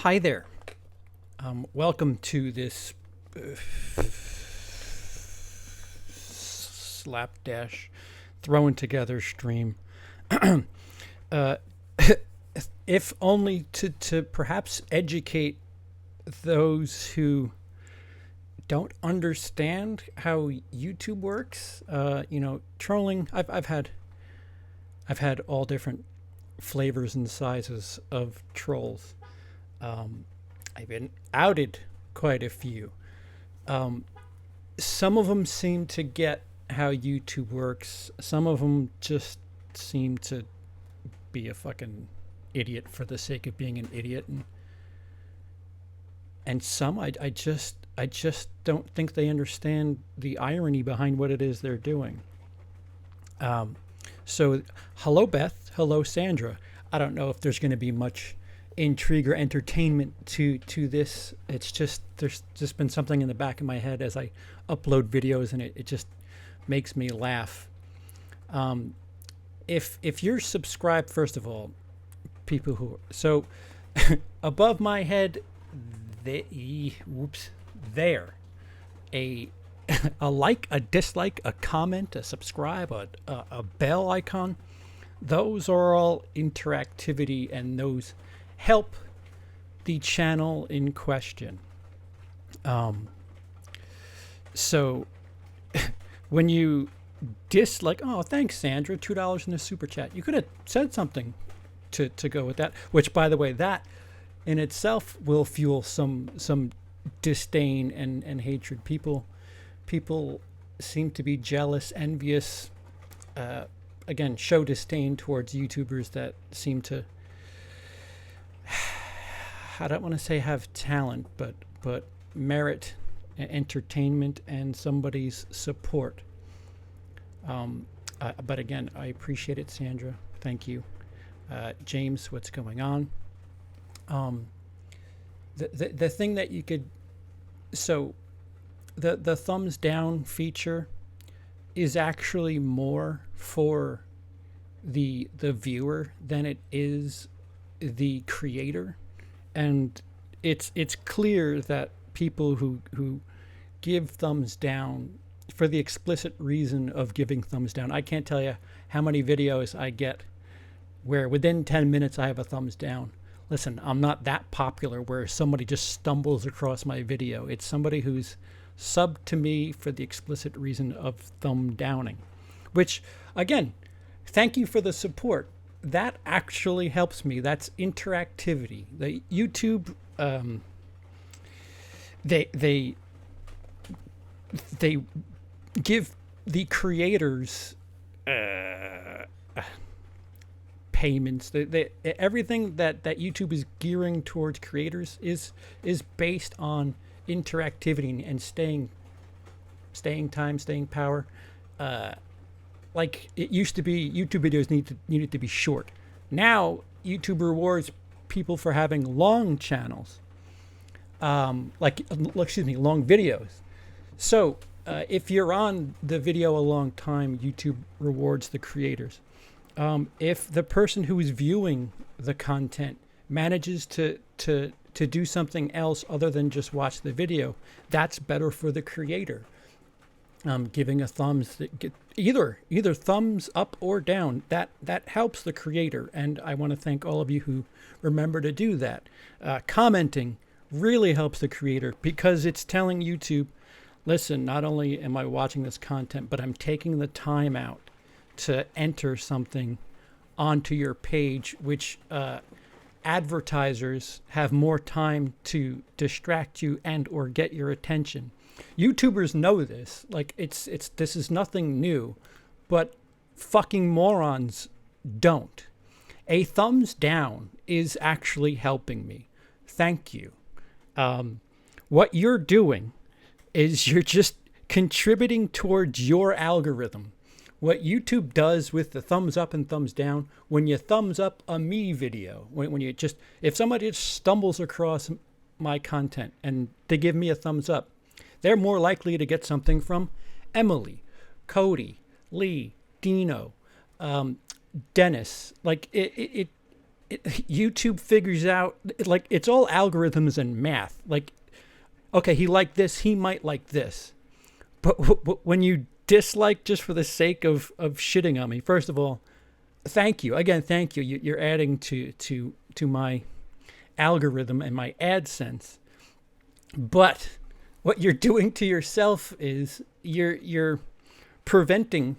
Hi there. Welcome to this slapdash thrown together stream. uh, if only to perhaps educate those who don't understand how YouTube works. Trolling. I've had all different flavors and sizes of trolls. I've been outed quite a few. Some of them seem to get how YouTube works. Some of them just seem to be a fucking idiot for the sake of being an idiot, and some I just don't think they understand the irony behind what it is they're doing. So, hello Beth, hello Sandra. I don't know if there's going to be much intrigue or entertainment to this. It's just there's just been something in the back of my head as I upload videos, and it just makes me laugh. If you're subscribed, first of all, people who so above my head, there, a a like, a dislike, a comment, a subscribe, a bell icon. Those are all interactivity, and those help the channel in question. So when you dislike, oh, thanks, Sandra, $2 in the super chat. You could have said something to go with that, which, by the way, that in itself will fuel some disdain and hatred. People seem to be jealous, envious, again, show disdain towards YouTubers that seem to, I don't want to say have talent, but merit entertainment and somebody's support. But again, I appreciate it, Sandra. Thank you. James, what's going on? The thing that you could, so the thumbs down feature is actually more for the viewer than it is the creator, and it's clear that people who give thumbs down for the explicit reason of giving thumbs down. I can't tell you how many videos I get where within 10 minutes I have a thumbs down. Listen, I'm not that popular where somebody just stumbles across my video. It's somebody who's subbed to me for the explicit reason of thumb downing, which, again, thank you for the support. That actually helps me. That's interactivity. The YouTube, they give the creators payments. Everything that YouTube is gearing towards creators is based on interactivity and staying time, staying power. Like it used to be, YouTube videos needed to be short. Now YouTube rewards people for having long channels, long videos. So if you're on the video a long time, YouTube rewards the creators. If the person who is viewing the content manages to do something else other than just watch the video, that's better for the creator. Giving a thumbs, either thumbs up or down, that helps the creator, and I want to thank all of you who remember to do that. Commenting really helps the creator because it's telling YouTube, listen, not only am I watching this content, but I'm taking the time out to enter something onto your page, which advertisers have more time to distract you and or get your attention. YouTubers know this. Like this is nothing new, but fucking morons don't. A thumbs down is actually helping me. Thank you. What you're doing is you're just contributing towards your algorithm. What YouTube does with the thumbs up and thumbs down, when you thumbs up a me video, when you just, if somebody just stumbles across my content and they give me a thumbs up, they're more likely to get something from Emily, Cody, Lee, Dino, Dennis. Like YouTube figures out, like, it's all algorithms and math. Like, okay, he liked this, he might like this. But when you dislike just for the sake of shitting on me, first of all, thank you. Again, thank you. You're adding to my algorithm and my AdSense. But what you're doing to yourself is you're preventing,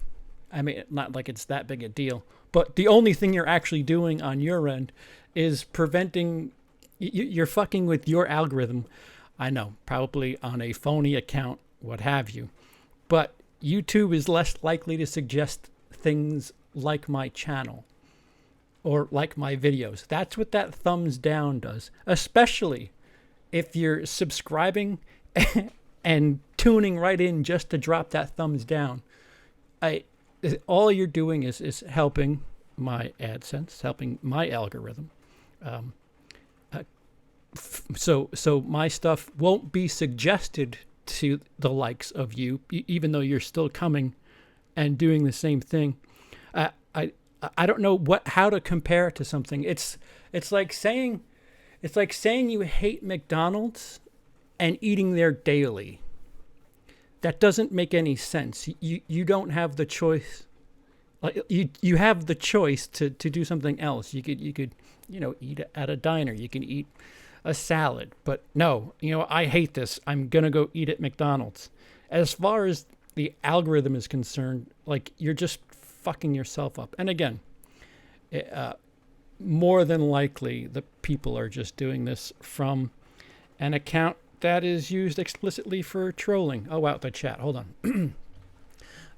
I mean, not like it's that big a deal, but the only thing you're actually doing on your end is preventing, you're fucking with your algorithm. I know, probably on a phony account, what have you. But YouTube is less likely to suggest things like my channel or like my videos. That's what that thumbs down does, especially if you're subscribing and tuning right in just to drop that thumbs down. All you're doing is helping my AdSense, helping my algorithm. So my stuff won't be suggested to the likes of you, even though you're still coming and doing the same thing. I don't know how to compare it to something. It's like saying you hate McDonald's and eating there daily. That doesn't make any sense. You don't have the choice. Like you have the choice to do something else. You could eat at a diner. You can eat a salad. But no, I hate this. I'm gonna go eat at McDonald's. As far as the algorithm is concerned, like, you're just fucking yourself up. And again, more than likely, the people are just doing this from an account that is used explicitly for trolling. Oh, wow, the chat. Hold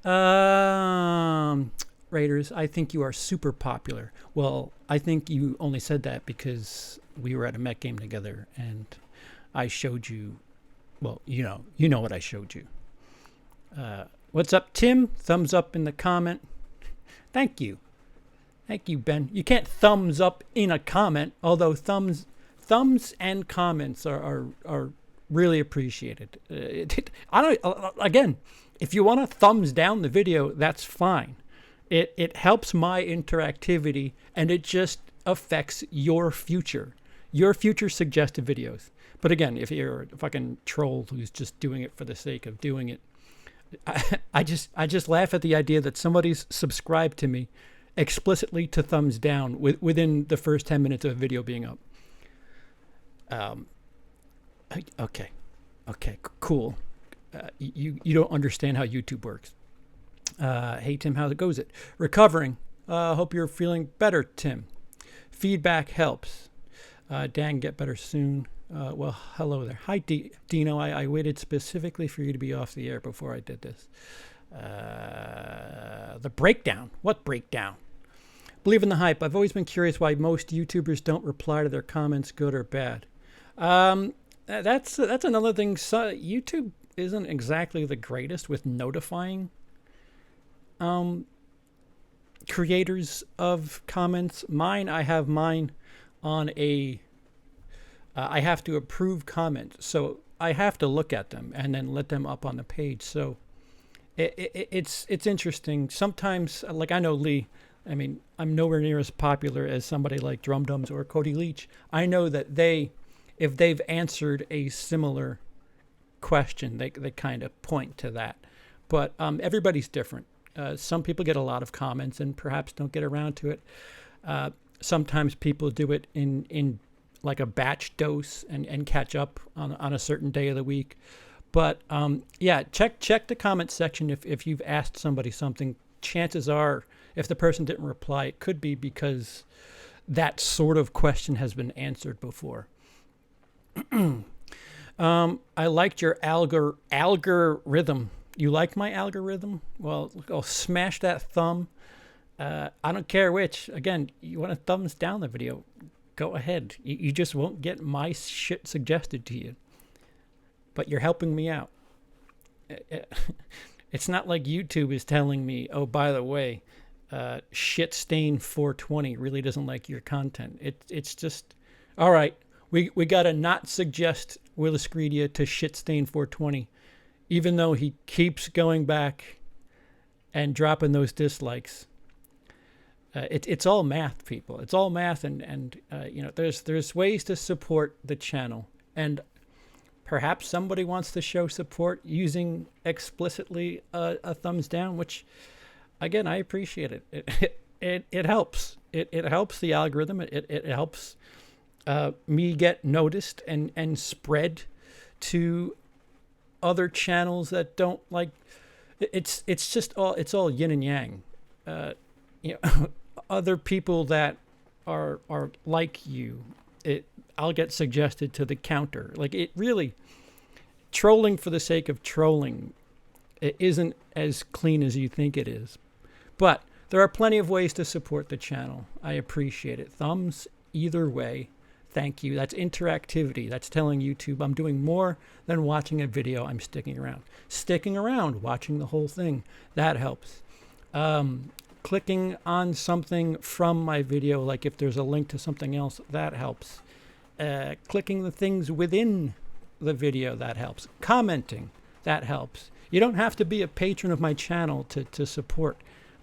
on. Raiders, I think you are super popular. Well, I think you only said that because we were at a Met game together and I showed you, well, you know what I showed you. What's up, Tim? Thumbs up in the comment. Thank you. Thank you, Ben. You can't thumbs up in a comment, although thumbs and comments are really appreciated. Again, if you want to thumbs down the video, that's fine. It helps my interactivity, and it just affects your future suggested videos. But again, if you're a fucking troll who's just doing it for the sake of doing it, I just laugh at the idea that somebody's subscribed to me explicitly to thumbs down within the first 10 minutes of a video being up. Okay, cool. You don't understand how YouTube works. Hey, Tim, how goes it? Recovering. Hope you're feeling better, Tim. Feedback helps. Dan, get better soon. Well, hello there. Hi, Dino. I waited specifically for you to be off the air before I did this. The breakdown. What breakdown? Believe in the hype. I've always been curious why most YouTubers don't reply to their comments, good or bad. That's another thing. So YouTube isn't exactly the greatest with notifying creators of comments. I have mine on a I have to approve comments, so I have to look at them and then let them up on the page. So it's interesting. Sometimes, like, I know Lee, I mean, I'm nowhere near as popular as somebody like Drum Dums or Cody Leach. I know that if they've answered a similar question, they kind of point to that. But everybody's different. Some people get a lot of comments and perhaps don't get around to it. Sometimes people do it in like a batch dose and catch up on a certain day of the week. But yeah, check the comment section if you've asked somebody something. Chances are, if the person didn't reply, it could be because that sort of question has been answered before. I liked your algorithm. You like my algorithm? Well, I'll smash that thumb. I don't care which. Again, you want to thumbs down the video, go ahead. You just won't get my shit suggested to you. But you're helping me out. It's not like YouTube is telling me, oh, by the way, Shitstain420 really doesn't like your content. It's just, all right, we got to not suggest Willis Greedia to Shitstain420, even though he keeps going back and dropping those dislikes. It's all math, people. It's all math, and there's ways to support the channel, and perhaps somebody wants to show support using explicitly a thumbs down, which, again, I appreciate it. It helps. It helps the algorithm. It helps me get noticed and spread to other channels that don't like. It's all yin and yang. Other people that are like you, I'll get suggested to the counter. Like, it really, trolling for the sake of trolling, it isn't as clean as you think it is. But there are plenty of ways to support the channel. I appreciate it. Thumbs either way. Thank you. That's interactivity. That's telling YouTube I'm doing more than watching a video. I'm sticking around. Sticking around, watching the whole thing. That helps. Clicking on something from my video, like if there's a link to something else, that helps. Clicking the things within the video, that helps. Commenting, that helps. You don't have to be a patron of my channel to support.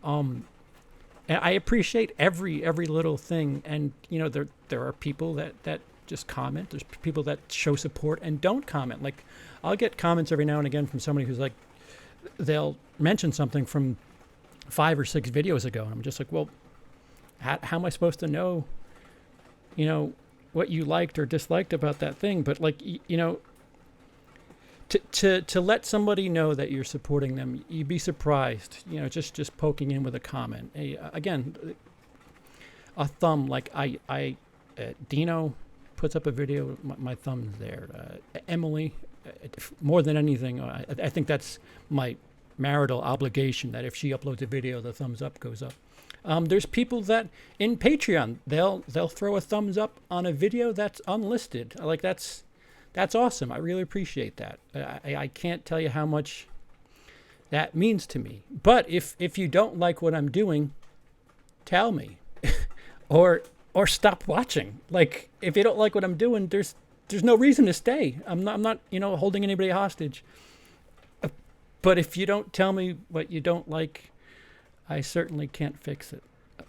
I appreciate every little thing, and there are people that just comment. There's people that show support and don't comment. Like, I'll get comments every now and again from somebody who's like, they'll mention something from 5 or 6 videos ago, and I'm just like, well, how am I supposed to know, what you liked or disliked about that thing? But like, to let somebody know that you're supporting them, you'd be surprised, just poking in with a comment. Again, a thumb, like Dino puts up a video, my thumb's there. Emily, more than anything, I think that's my marital obligation, that if she uploads a video, the thumbs up goes up. There's people that in Patreon, they'll throw a thumbs up on a video that's unlisted. Like, that's awesome. I really appreciate that. I can't tell you how much that means to me. But if you don't like what I'm doing, tell me, or stop watching. Like, if you don't like what I'm doing, there's no reason to stay. I'm not holding anybody hostage. But if you don't tell me what you don't like, I certainly can't fix it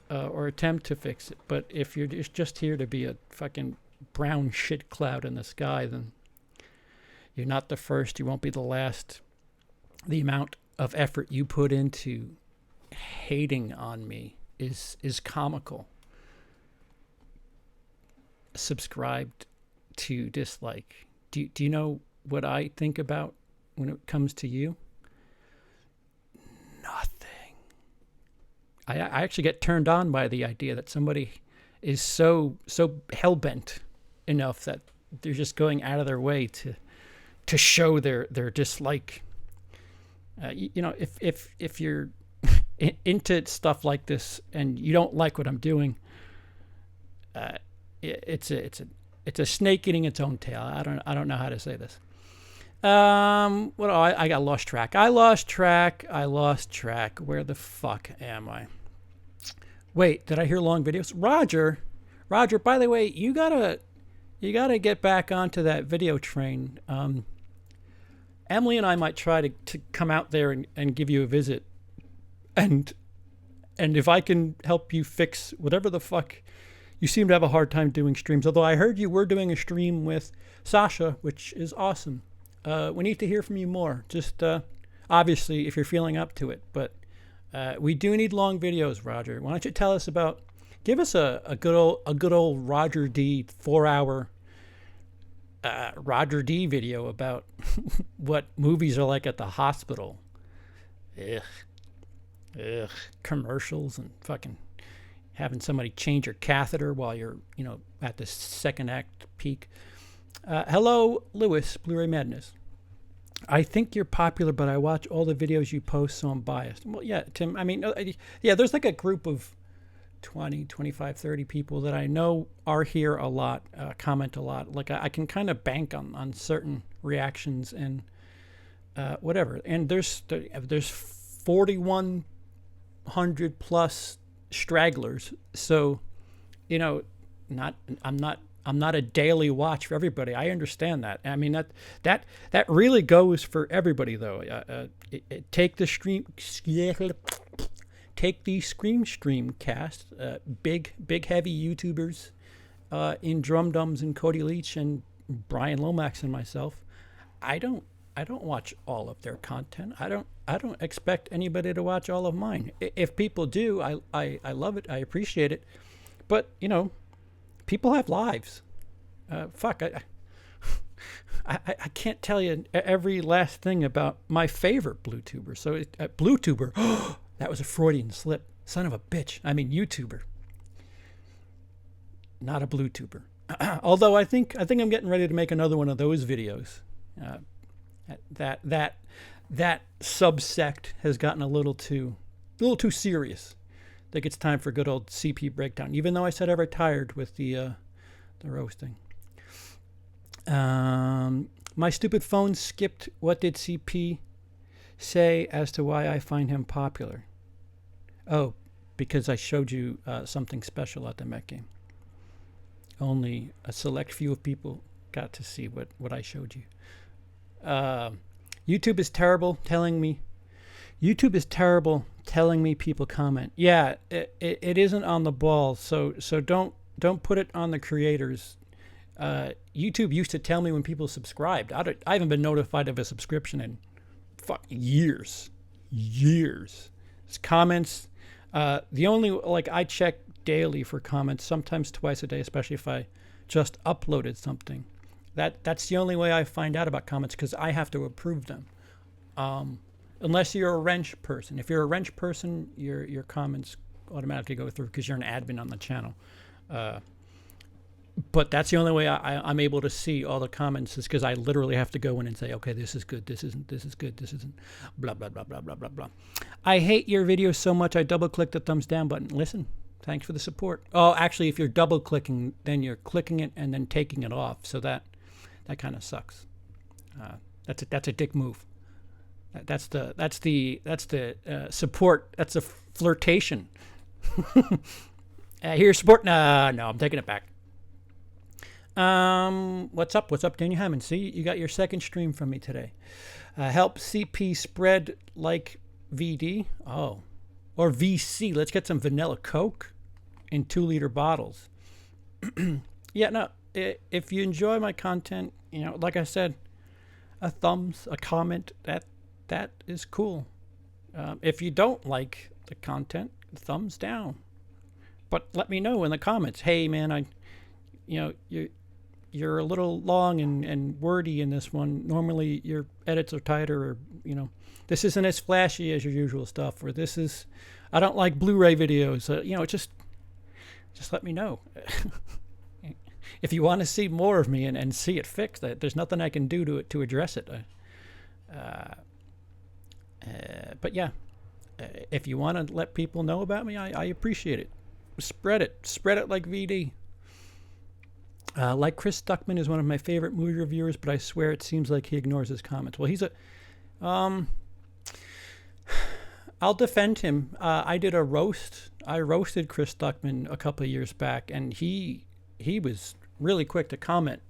or attempt to fix it. But if you're just here to be a fucking brown shit cloud in the sky, then you're not the first. You won't be the last. The amount of effort you put into hating on me is comical. Subscribed to dislike. Do you know what I think about when it comes to you? Nothing. I actually get turned on by the idea that somebody is so hell-bent enough that they're just going out of their way to show their dislike. If you're into stuff like this and you don't like what I'm doing, it's a snake eating its own tail. I don't know how to say this. I got lost track. I lost track. Where the fuck am I? Wait, did I hear long videos? Roger, by the way, you gotta get back onto that video train. Emily and I might try to come out there and give you a visit. And if I can help you fix whatever the fuck, you seem to have a hard time doing streams. Although I heard you were doing a stream with Sasha, which is awesome. We need to hear from you more. Just obviously, if you're feeling up to it. But we do need long videos, Roger. Why don't you tell us give us a good old Roger D 4-hour Roger D video about what movies are like at the hospital. Ugh. Commercials and fucking having somebody change your catheter while you're at the second act peak. Hello, Lewis, Blu-ray Madness. I think you're popular, but I watch all the videos you post, so I'm biased. Well, yeah, Tim, I mean, there's like a group of 20, 25, 30 people that I know are here a lot, comment a lot. Like, I can kind of bank on certain reactions and whatever. And there's 4,100 plus stragglers. So, I'm not a daily watch for everybody. I understand that. I mean, that really goes for everybody, though. Take the take the Stream cast, big heavy YouTubers in Drum Dums and Cody Leach and Brian Lomax and myself. I don't watch all of their content. I don't expect anybody to watch all of mine. If people do, I love it. I appreciate it. But people have lives. Fuck, I can't tell you every last thing about my favorite Bluetuber. So Bluetuber, that was a Freudian slip. Son of a bitch. I mean YouTuber, not a Bluetuber. Although I think I'm getting ready to make another one of those videos. That subsect has gotten a little too serious. I think it's time for good old CP breakdown. Even though I said I retired with the roasting. My stupid phone skipped. What did CP say as to why I find him popular? Oh, because I showed you something special at the Met game. Only a select few of people got to see what I showed you. YouTube is terrible telling me people comment. Yeah, it isn't on the ball. So don't put it on the creators. YouTube used to tell me when people subscribed. I haven't been notified of a subscription in years. It's comments. The only, I check daily for comments, sometimes twice a day, especially if I just uploaded something. That's the only way I find out about comments, because I have to approve them. Unless you're a wrench person. If you're a wrench person, your comments automatically go through because you're an admin on the channel. But that's the only way I'm able to see all the comments, is because I literally have to go in and say, okay, this is good, this isn't, this is good, this isn't, blah, blah, blah, blah, blah, blah, blah. I hate your video so much I double-clicked the thumbs down button. Listen, thanks for the support. Oh, actually, if you're double-clicking, then you're clicking it and then taking it off. So that kind of sucks. That's a dick move. That's the support. That's a flirtation. Here's support. No, I'm taking it back. What's up, Daniel Hammond? See, you got your second stream from me today. Help CP spread like VD. Oh, or VC. Let's get some vanilla Coke in 2-liter bottles. Yeah, no. If you enjoy my content, like I said, a thumbs, a comment, that is cool. If you don't like the content, thumbs down. But let me know in the comments. Hey, man, you're a little long and wordy in this one. Normally your edits are tighter, or this isn't as flashy as your usual stuff, or I don't like Blu-ray videos. Just let me know. If you want to see more of me and see it fixed, there's nothing I can do to address it. But yeah, if you want to let people know about me, I appreciate it. Spread it like VD. Like Chris Stuckman is one of my favorite movie reviewers, but I swear it seems like he ignores his comments. Well, he's I'll defend him. I did a roast. I roasted Chris Stuckman a couple of years back, and he was really quick to comment.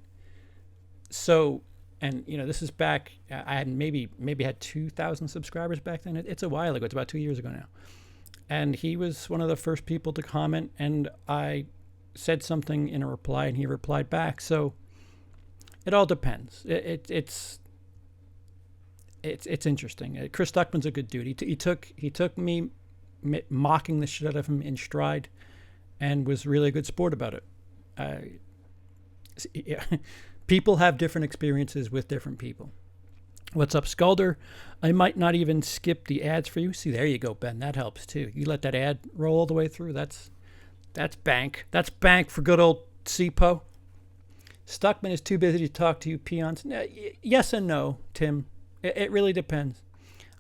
So, and this is back, I had maybe had 2,000 subscribers back then. It's a while ago. It's about 2 years ago now. And he was one of the first people to comment, and I said something in a reply, and he replied back. So it all depends. It's interesting. Chris Stuckman's a good dude. He took me mocking the shit out of him in stride, and was really a good sport about it. Yeah. People have different experiences with different people. What's up, Sculder? I might not even skip the ads for you. See, there you go, Ben. That helps too. You let that ad roll all the way through. That's bank. That's bank for good old CPO. Stuckman is too busy to talk to you peons. Yes and no, Tim. It really depends.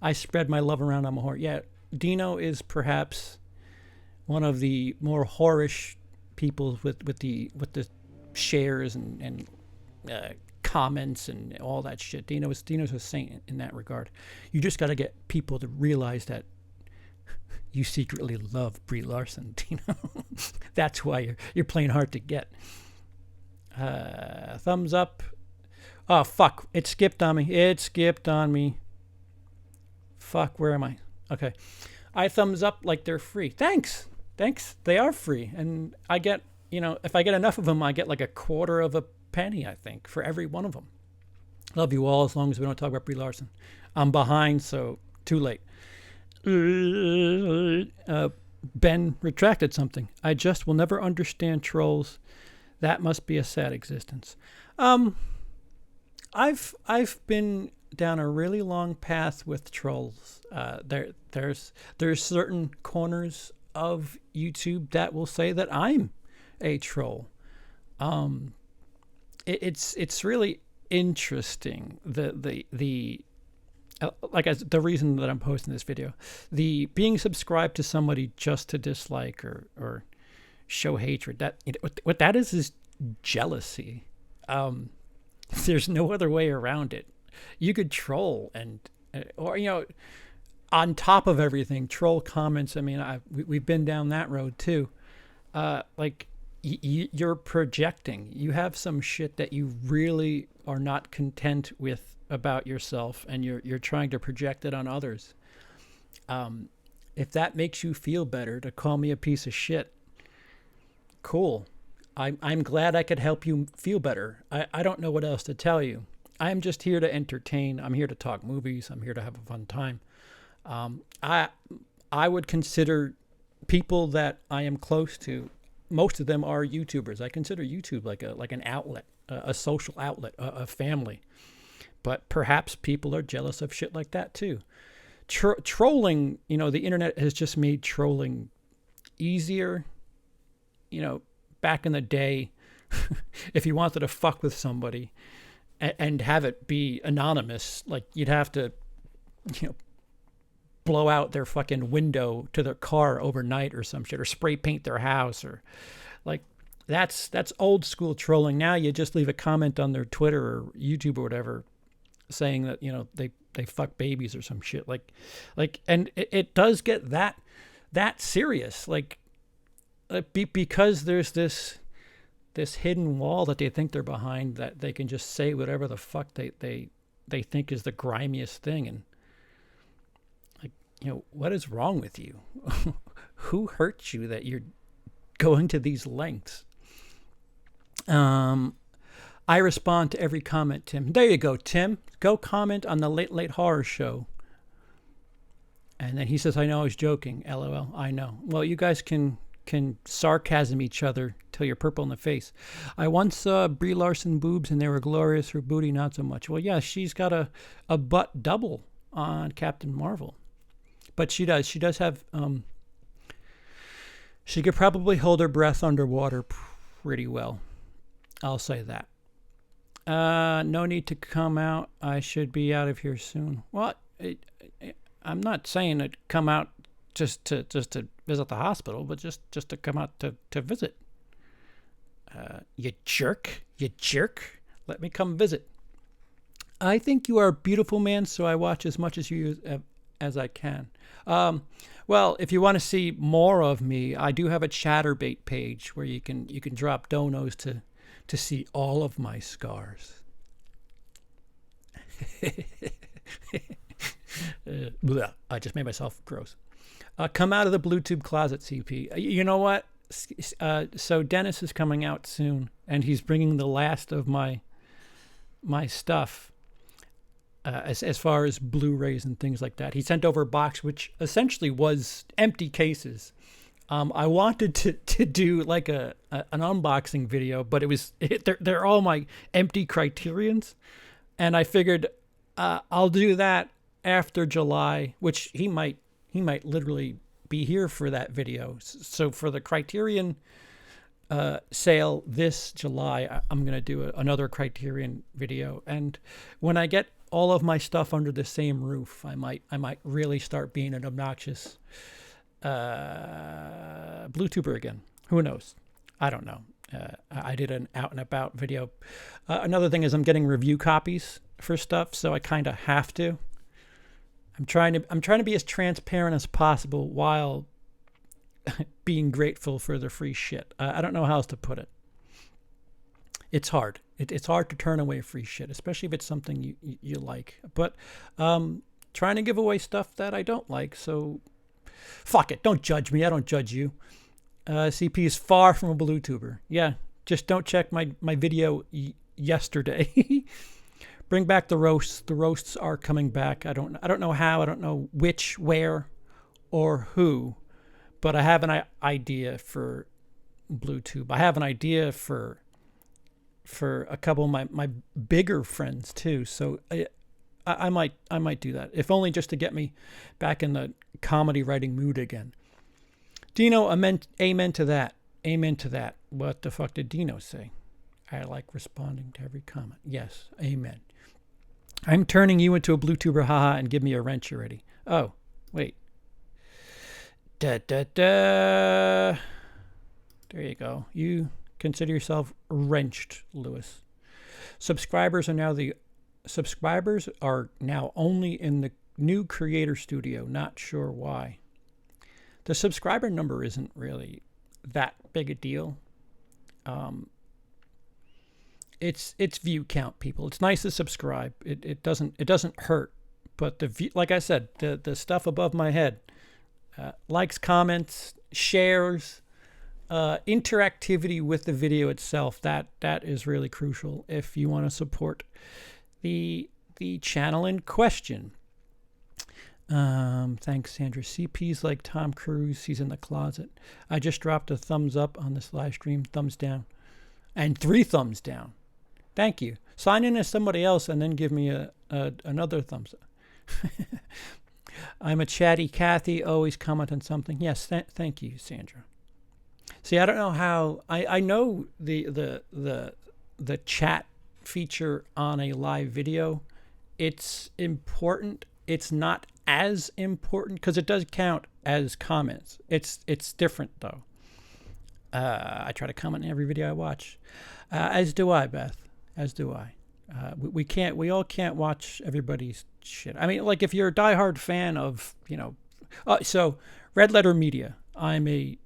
I spread my love around on Mahor. Yeah, Dino is perhaps one of the more whorish people with the shares and comments and all that shit. Dino's a saint in that regard. You just got to get people to realize that you secretly love Brie Larson, Dino. That's why you're playing hard to get. Thumbs up. Oh, fuck. It skipped on me. Fuck, where am I? Okay. I thumbs up like they're free. Thanks. Thanks. They are free. And I get, if I get enough of them, I get like a quarter of a penny, I think, for every one of them. Love you all as long as we don't talk about Brie Larson. I'm behind, so too late. Ben retracted something. I just will never understand trolls. That must be a sad existence. I've been down a really long path with trolls. There's certain corners of YouTube that will say that I'm a troll. It's really interesting. The reason that I'm posting this video, the being subscribed to somebody just to dislike or show hatred. What that is jealousy. There's no other way around it. You could troll or on top of everything, troll comments. I mean, we've been down that road too. You're projecting. You have some shit that you really are not content with about yourself, and you're trying to project it on others. If that makes you feel better to call me a piece of shit, cool. I'm glad I could help you feel better. I don't know what else to tell you. I'm just here to entertain. I'm here to talk movies. I'm here to have a fun time. I would consider people that I am close to, most of them are YouTubers. I consider YouTube like an outlet, a social outlet, a family. But perhaps people are jealous of shit like that too. Trolling, the internet has just made trolling easier. Back in the day, if you wanted to fuck with somebody and have it be anonymous, like you'd have to, blow out their fucking window to their car overnight or some shit, or spray paint their house, or like that's old school trolling. Now you just leave a comment on their Twitter or YouTube or whatever, saying that they fuck babies or some shit, and it does get that serious, because there's this hidden wall that they think they're behind, that they can just say whatever the fuck they think is the grimiest thing. And what is wrong with you? Who hurt you that you're going to these lengths? I respond to every comment, Tim. There you go, Tim. Go comment on the Late Horror Show. And then he says, I know I was joking. LOL. I know. Well, you guys can sarcasm each other till you're purple in the face. I once saw Brie Larson boobs and they were glorious. Her booty, not so much. Well, yeah, she's got a butt double on Captain Marvel. But she does have, she could probably hold her breath underwater pretty well. I'll say that. No need to come out. I should be out of here soon. Well, I'm not saying to come out just to visit the hospital, but just to come out to visit. You jerk. Let me come visit. I think you are a beautiful man, so I watch as much as you as I can. Well, if you want to see more of me, I do have a Chatterbait page where you can drop donos to see all of my scars. I just made myself gross. Come out of the BlueTube closet, CP. You know what? So Dennis is coming out soon, and he's bringing the last of my stuff. As far as Blu-rays and things like that. He sent over a box which essentially was empty cases. I wanted to do like an unboxing video, but they're all my empty Criterions, and I figured I'll do that after July, which he might literally be here for that video. So for the Criterion sale this July, I'm gonna do another Criterion video, and when I get all of my stuff under the same roof, I might really start being an obnoxious Bluetuber again. Who knows? I don't know. I did an out and about video. Another thing is I'm getting review copies for stuff, so I kind of have to. I'm trying to be as transparent as possible while being grateful for the free shit. I don't know how else to put it. It's hard. It's hard to turn away free shit, especially if it's something you like. But trying to give away stuff that I don't like. So Fuck it. Don't judge me. I don't judge you. CP is far from a BlueTuber. Yeah, just don't check my video yesterday. Bring back the roasts. The roasts are coming back. I don't know how. I don't know which, where, or who, but I have an idea for BlueTube. I have an idea for a couple of my bigger friends too. So I might do that, if only just to get me back in the comedy writing mood again. Dino, amen to that. Amen to that. What the fuck did Dino say? I like responding to every comment. Yes, amen. I'm turning you into a BlueTuber, haha, and give me a wrench already. Oh, wait. Da da da. There you go. You consider yourself wrenched, Lewis. Subscribers are now only in the new creator studio. Not sure why. The subscriber number isn't really that big a deal. It's view count, people. It's nice to subscribe. It doesn't hurt. But the view, like I said, the stuff above my head, likes, comments, shares, interactivity with the video itself, that is really crucial if you want to support the channel in question. Thanks, Sandra. CP's like Tom Cruise. He's in the closet. I just dropped a thumbs up on this live stream, thumbs down, and 3 thumbs down. Thank you. Sign in as somebody else and then give me another thumbs up. I'm a chatty Kathy. Always comment on something. Yes, thank you, Sandra. See, I don't know how. I know the chat feature on a live video. It's important. It's not as important because it does count as comments. It's different though. I try to comment in every video I watch, as do I, Beth. As do I. We all can't watch everybody's shit. I mean, like if you're a diehard fan of, so Red Letter Media, I'm a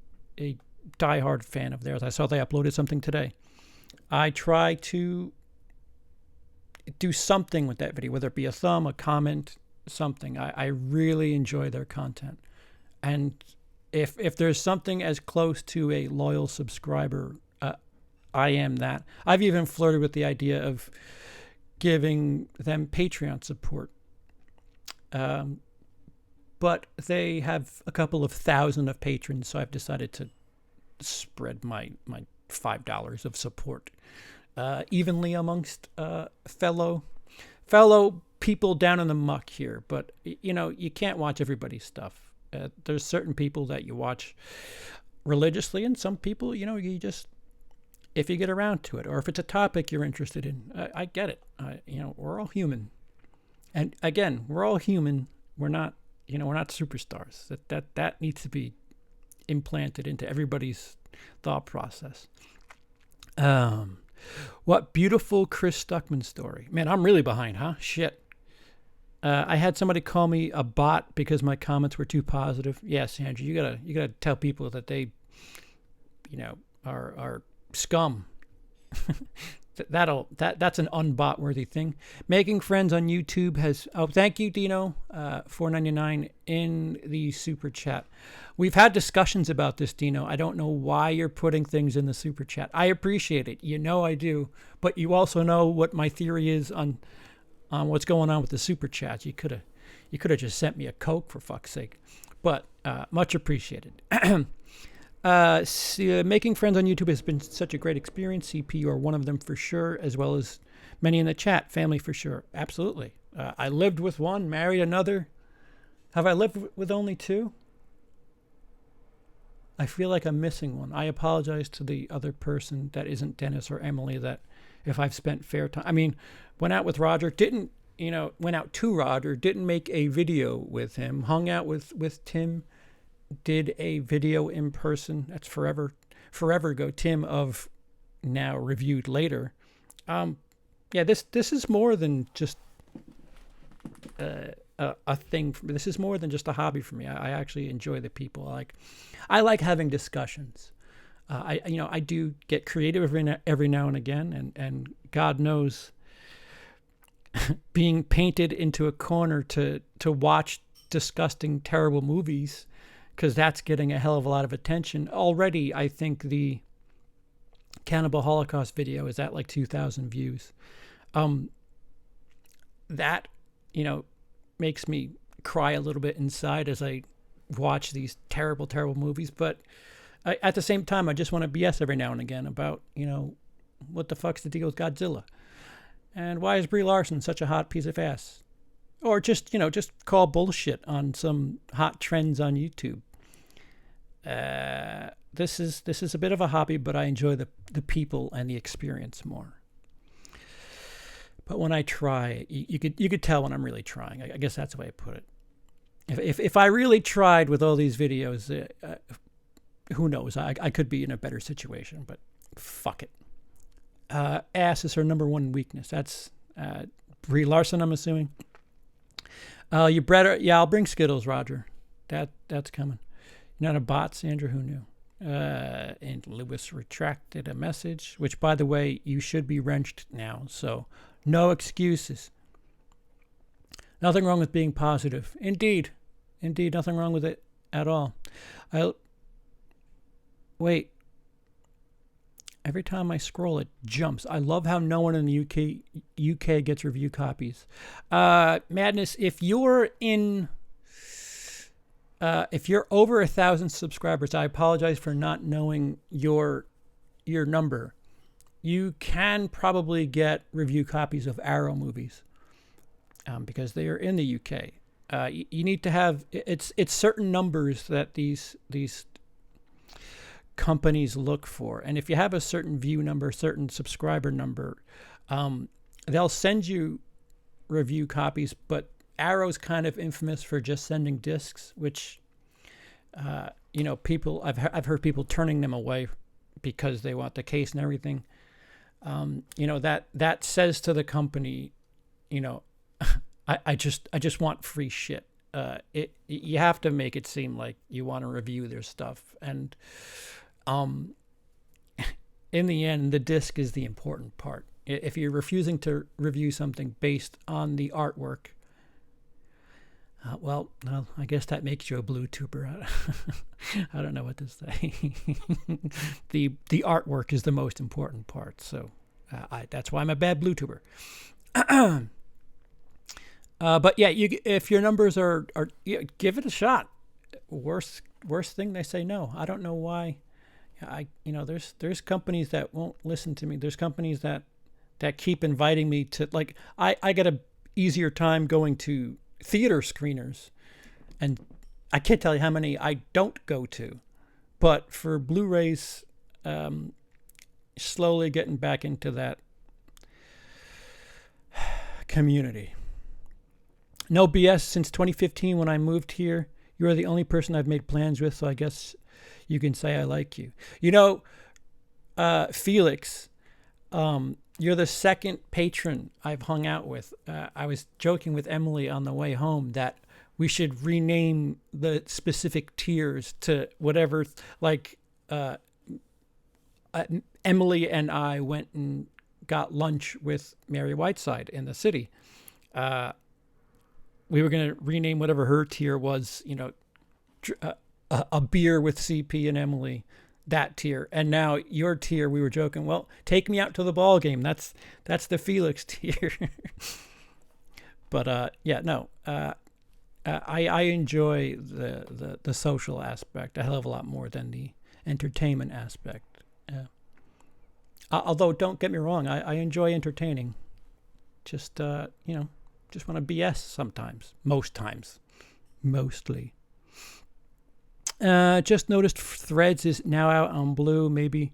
diehard fan of theirs. I saw they uploaded something today. I try to do something with that video, whether it be a thumb, a comment, something. I really enjoy their content. And if there's something as close to a loyal subscriber, I am that. I've even flirted with the idea of giving them Patreon support. But they have a couple of thousand of patrons, so I've decided to spread my $5 of support evenly amongst fellow people down in the muck here. But you can't watch everybody's stuff. There's certain people that you watch religiously, and some people you just, if you get around to it, or if it's a topic you're interested in. I get it. We're all human, and again, we're all human. We're not superstars. That needs to be implanted into everybody's thought process. What beautiful Chris Stuckman story. Man, I'm really behind, huh? Shit. I had somebody call me a bot because my comments were too positive. Yes, Andrew, you gotta tell people that they, are scum. That's an unbot worthy thing. Making friends on YouTube has. Oh, thank you, Dino. $4.99 in the super chat. We've had discussions about this, Dino. I don't know why you're putting things in the super chat. I appreciate it. I do. But you also know what my theory is on what's going on with the super chats. You could have just sent me a Coke, for fuck's sake. But much appreciated. Making friends on YouTube has been such a great experience. CP, you are one of them for sure, as well as many in the chat. Family for sure. Absolutely. I lived with one, married another. Have I lived with only 2? I feel like I'm missing one. I apologize to the other person that isn't Dennis or Emily, that if I've spent fair time. I mean, went out with Roger, went out to Roger, didn't make a video with him, hung out with Tim, did a video in person. That's forever ago. Tim of Now Reviewed Later. This is more than just a thing for me. This is more than just a hobby for me. I actually enjoy the people. I like having discussions. I do get creative every now and again, and God knows, being painted into a corner to watch disgusting, terrible movies because that's getting a hell of a lot of attention. Already, I think the Cannibal Holocaust video is at like 2,000 views. That, makes me cry a little bit inside as I watch these terrible, terrible movies. But at the same time, I just want to BS every now and again about, what the fuck's the deal with Godzilla? And why is Brie Larson such a hot piece of ass? Or just call bullshit on some hot trends on YouTube. This is a bit of a hobby, but I enjoy the people and the experience more. But when I try, you could tell when I'm really trying. I guess that's the way I put it. If I really tried with all these videos, who knows? I could be in a better situation, but fuck it. Ass is her number one weakness. That's Brie Larson, I'm assuming. You better, yeah, I'll bring Skittles, Roger. That's coming. You're not a bot, Sandra, who knew? And Lewis retracted a message, which, by the way, you should be wrenched now, so no excuses. Nothing wrong with being positive. Indeed, nothing wrong with it at all. Wait. Every time I scroll, it jumps. I love how no one in the UK gets review copies. Madness, if you're over 1,000 subscribers, I apologize for not knowing your number. You can probably get review copies of Arrow movies because they are in the UK. You need to have it's certain numbers that these companies look for, and if you have a certain view number, certain subscriber number, they'll send you review copies. But Arrow's kind of infamous for just sending discs, which people I've heard people turning them away because they want the case and everything. That says to the company, I just want free shit. You have to make it seem like you want to review their stuff, and in the end, the disc is the important part. If you're refusing to review something based on the artwork, well, I guess that makes you a blue tuber. I don't know what to say. The artwork is the most important part, so that's why I'm a bad blue tuber. But yeah, if your numbers are give it a shot. Worst thing, they say no. I don't know why. There's companies that won't listen to me. There's companies that keep inviting me to, like, I get a easier time going to theater screeners, and I can't tell you how many I don't go to. But for Blu-rays, slowly getting back into that community. No BS, since 2015 when I moved here, you're the only person I've made plans with, so I guess you can say I like you. Felix, you're the second patron I've hung out with. I was joking with Emily on the way home that we should rename the specific tiers to whatever, like Emily and I went and got lunch with Mary Whiteside in the city. We were going to rename whatever her tier was, a beer with CP and Emily, that tier. And now your tier, we were joking, well, take me out to the ball game. That's the Felix tier. But I enjoy the social aspect a hell of a lot more than the entertainment aspect. Although, don't get me wrong, I enjoy entertaining. Just want to BS sometimes. Most times. Mostly. Just noticed Threads is now out on Blue. Maybe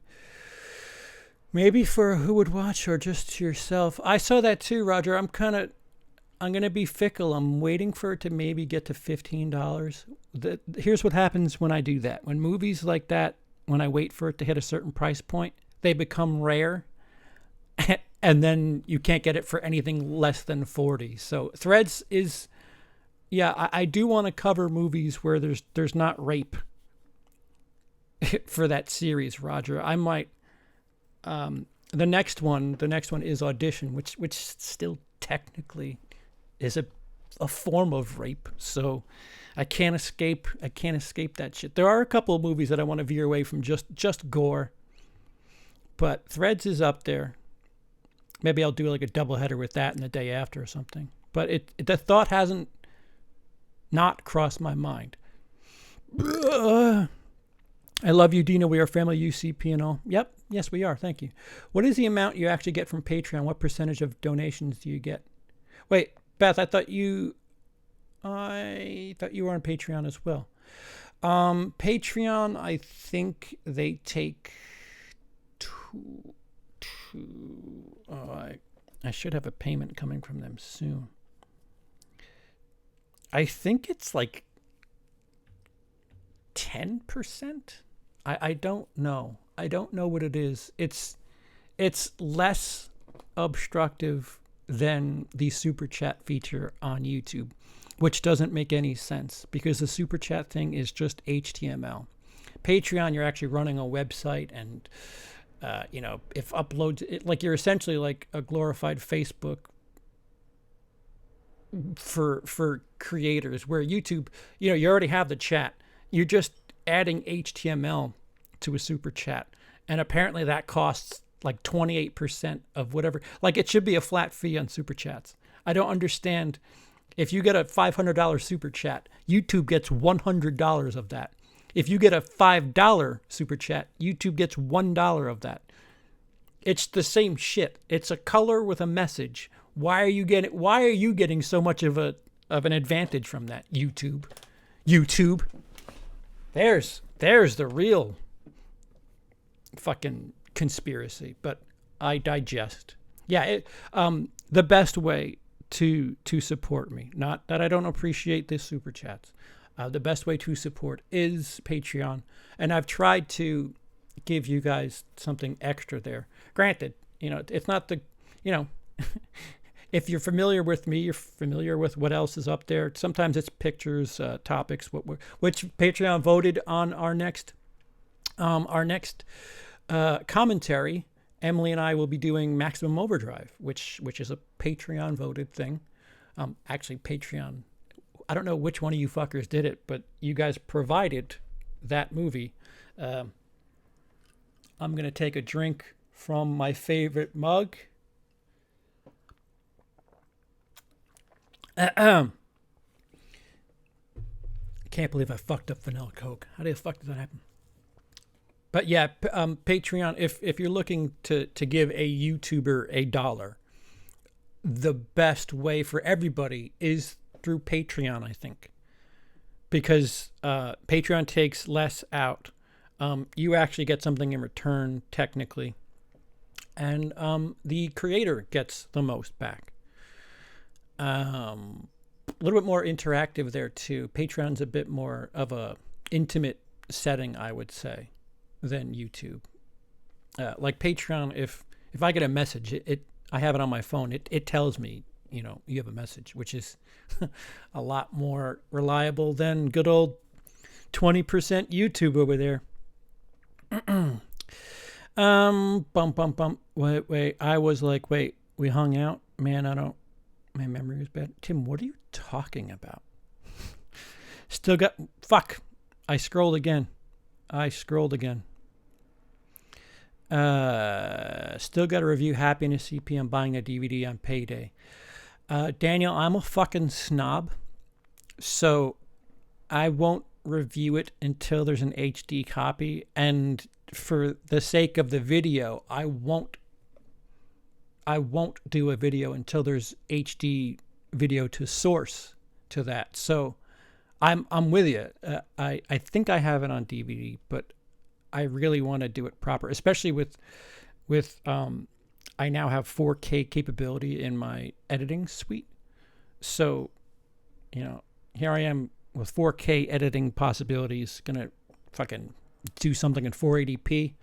for who would watch or just to yourself. I saw that too, Roger. I'm going to be fickle. I'm waiting for it to maybe get to $15. Here's what happens when I do that. When movies like that, when I wait for it to hit a certain price point, they become rare. And then you can't get it for anything less than 40. So Threads is, I do want to cover movies where there's not rape for that series, Roger. I might. The next one is Audition, which still technically is a a form of rape. So I can't escape that shit. There are a couple of movies that I want to veer away from just gore. But Threads is up there. Maybe I'll do like a doubleheader with that and the day after or something. But the thought hasn't not crossed my mind. I love you, Dina. We are family, UCP and all. Yep. Yes, we are. Thank you. What is the amount you actually get from Patreon? What percentage of donations do you get? Wait, Beth, I thought you were on Patreon as well. Patreon, I think they take I should have a payment coming from them soon. I think it's like 10%. I don't know. I don't know what it is. It's less obstructive than the super chat feature on YouTube, which doesn't make any sense because the super chat thing is just HTML. Patreon, you're actually running a website, and if uploads, like you're essentially like a glorified Facebook for creators, where YouTube, you already have the chat. You're just adding HTML to a super chat. And apparently that costs like 28% of whatever. Like it should be a flat fee on super chats. I don't understand. If you get a $500 super chat, YouTube gets $100 of that. If you get a $5 super chat, YouTube gets $1 of that. It's the same shit. It's a color with a message. Why are you getting so much of an advantage from that, YouTube? YouTube. There's the real fucking conspiracy, but I digest. Yeah, the best way to support me, not that I don't appreciate this super chats. The best way to support is Patreon, and I've tried to give you guys something extra there. Granted, it's not the, if you're familiar with me, you're familiar with what else is up there. Sometimes it's pictures, topics, which Patreon voted on our next commentary. Emily and I will be doing Maximum Overdrive, which is a Patreon voted thing. Actually, Patreon, I don't know which one of you fuckers did it, but you guys provided that movie. I'm going to take a drink from my favorite mug. Can't believe I fucked up vanilla Coke. How the fuck did that happen? But yeah, Patreon, if you're looking to give a YouTuber $1, the best way for everybody is through Patreon, I think. Because Patreon takes less out. You actually get something in return, technically. And the creator gets the most back. A little bit more interactive there, too. Patreon's a bit more of a intimate setting, I would say, than YouTube. Like Patreon, if I get a message, I have it on my phone. It tells me, you have a message, which is a lot more reliable than good old 20% YouTube over there. Wait. I was like, wait, we hung out? Man, my memory was bad. Tim, what are you talking about? Still got, I scrolled again. Still got to review Happiness CP. I'm buying a DVD on payday. Daniel, I'm a fucking snob, so I won't review it until there's an HD copy, and for the sake of the video, I won't do a video until there's HD video to source to that. So I'm with you. I think I have it on DVD, but I really want to do it proper, especially with I now have 4K capability in my editing suite. So, here I am with 4K editing possibilities, gonna fucking do something in 480p.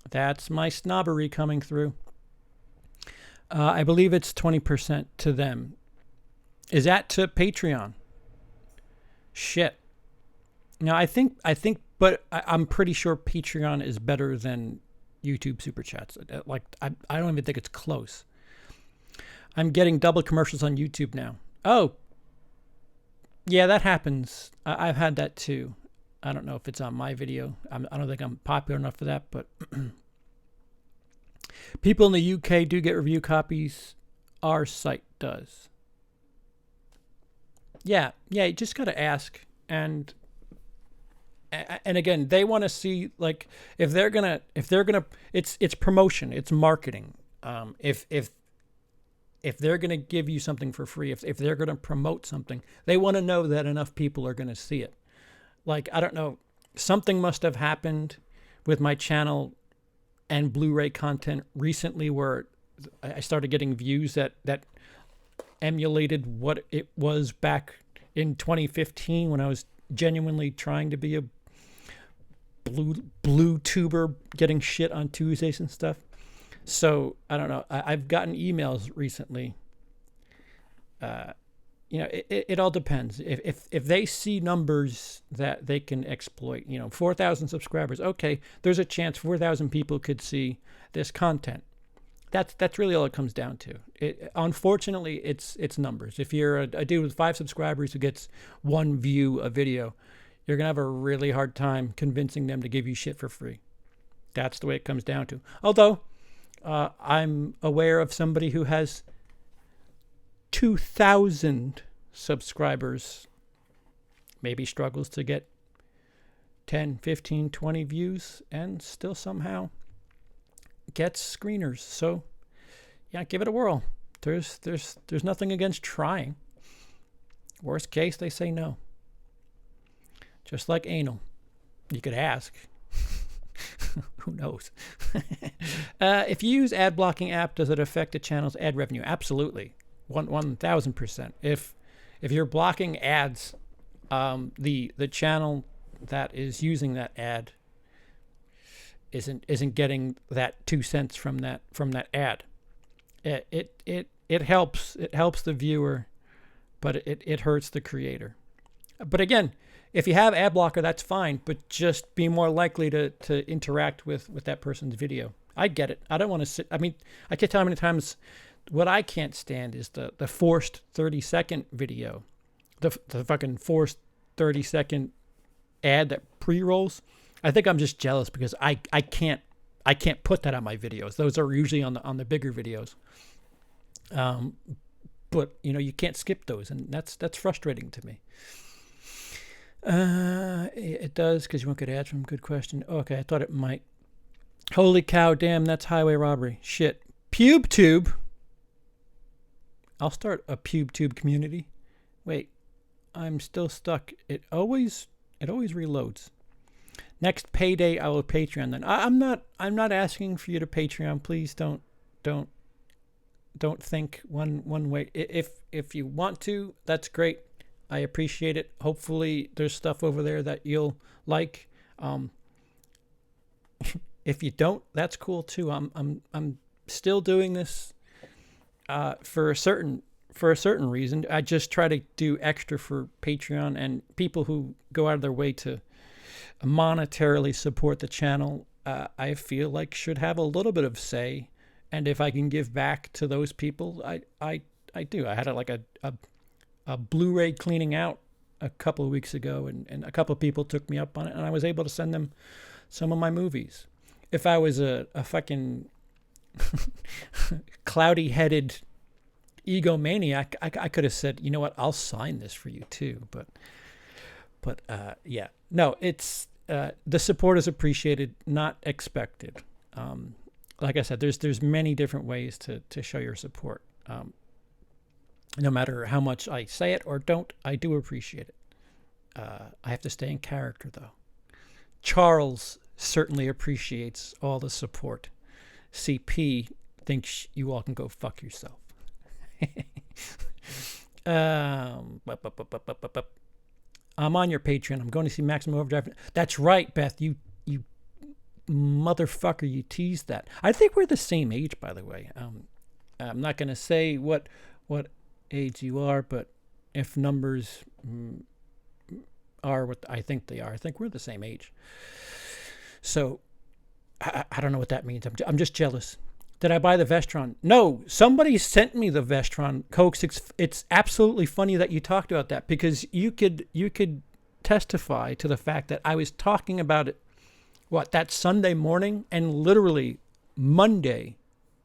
That's my snobbery coming through. I believe it's 20% to them. Is that to Patreon? Shit. No, I think, but I'm pretty sure Patreon is better than YouTube Super Chats. Like, I don't even think it's close. I'm getting double commercials on YouTube now. Oh, yeah, that happens. I've had that too. I don't know if it's on my video. I don't think I'm popular enough for that, but people in the UK do get review copies. Our site does. Yeah, you just got to ask. And again, they want to see, like, if they're gonna, it's promotion, it's marketing. If they're gonna give you something for free, if they're gonna promote something, they want to know that enough people are gonna see it. Like, I don't know, something must have happened with my channel and Blu-ray content recently where I started getting views that emulated what it was back in 2015 when I was genuinely trying to be a blue tuber getting shit on Tuesdays and stuff. So I don't know. I've gotten emails recently. It all depends. If they see numbers that they can exploit, 4,000 subscribers, okay, there's a chance 4,000 people could see this content. That's really all it comes down to. Unfortunately, it's numbers. If you're a dude with 5 subscribers who gets 1 view a video, you're gonna have a really hard time convincing them to give you shit for free. That's the way it comes down to. Although, I'm aware of somebody who has 2,000 subscribers, maybe struggles to get 10, 15, 20 views, and still somehow gets screeners. So, yeah, give it a whirl. There's nothing against trying. Worst case, they say no. Just like anal. You could ask. Who knows? If you use ad blocking app, does it affect a channel's ad revenue? Absolutely. 1,000%. If you're blocking ads, the channel that is using that ad isn't getting that 2 cents from that ad. It helps the viewer, but it hurts the creator. But again, if you have ad blocker, that's fine, but just be more likely to interact with that person's video. I get it. I don't want to sit. I mean, I can't tell how many times. What I can't stand is the forced 30-second video, the fucking forced 30-second ad that pre-rolls. I think I'm just jealous because I can't put that on my videos. Those are usually on the bigger videos. But you can't skip those, and that's frustrating to me. It does, because you won't get ads from. Good question. Okay, I thought it might. Holy cow, damn, that's highway robbery. Shit. PubeTube. I'll start a PubeTube community. Wait, I'm still stuck. It always reloads. Next payday, I will Patreon then. I'm not asking for you to Patreon. Please don't think one way. If you want to, that's great. I appreciate it. Hopefully there's stuff over there that you'll like. If you don't, that's cool too. I'm still doing this for a certain reason. I just try to do extra for Patreon, and people who go out of their way to monetarily support the channel, I feel like should have a little bit of say. And if I can give back to those people, I do. I had a Blu-ray cleaning out a couple of weeks ago, and a couple of people took me up on it, and I was able to send them some of my movies. If I was a fucking cloudy-headed egomaniac, I could have said, you know what, I'll sign this for you too. But yeah, no, it's the support is appreciated, not expected. Like I said, there's many different ways to show your support. No matter how much I say it or don't, I do appreciate it. I have to stay in character, though. Charles certainly appreciates all the support. CP thinks you all can go fuck yourself. I'm on your Patreon. I'm going to see Maximum Overdrive. That's right, Beth. You motherfucker. You teased that. I think we're the same age, by the way. I'm not going to say what age you are, but if numbers are what I think they are, I think we're the same age. So I don't know what that means. I'm just jealous. Did I buy the Vestron? No, somebody sent me the Vestron Cokes. It's absolutely funny that you talked about that, because you could testify to the fact that I was talking about it, that Sunday morning, and literally Monday,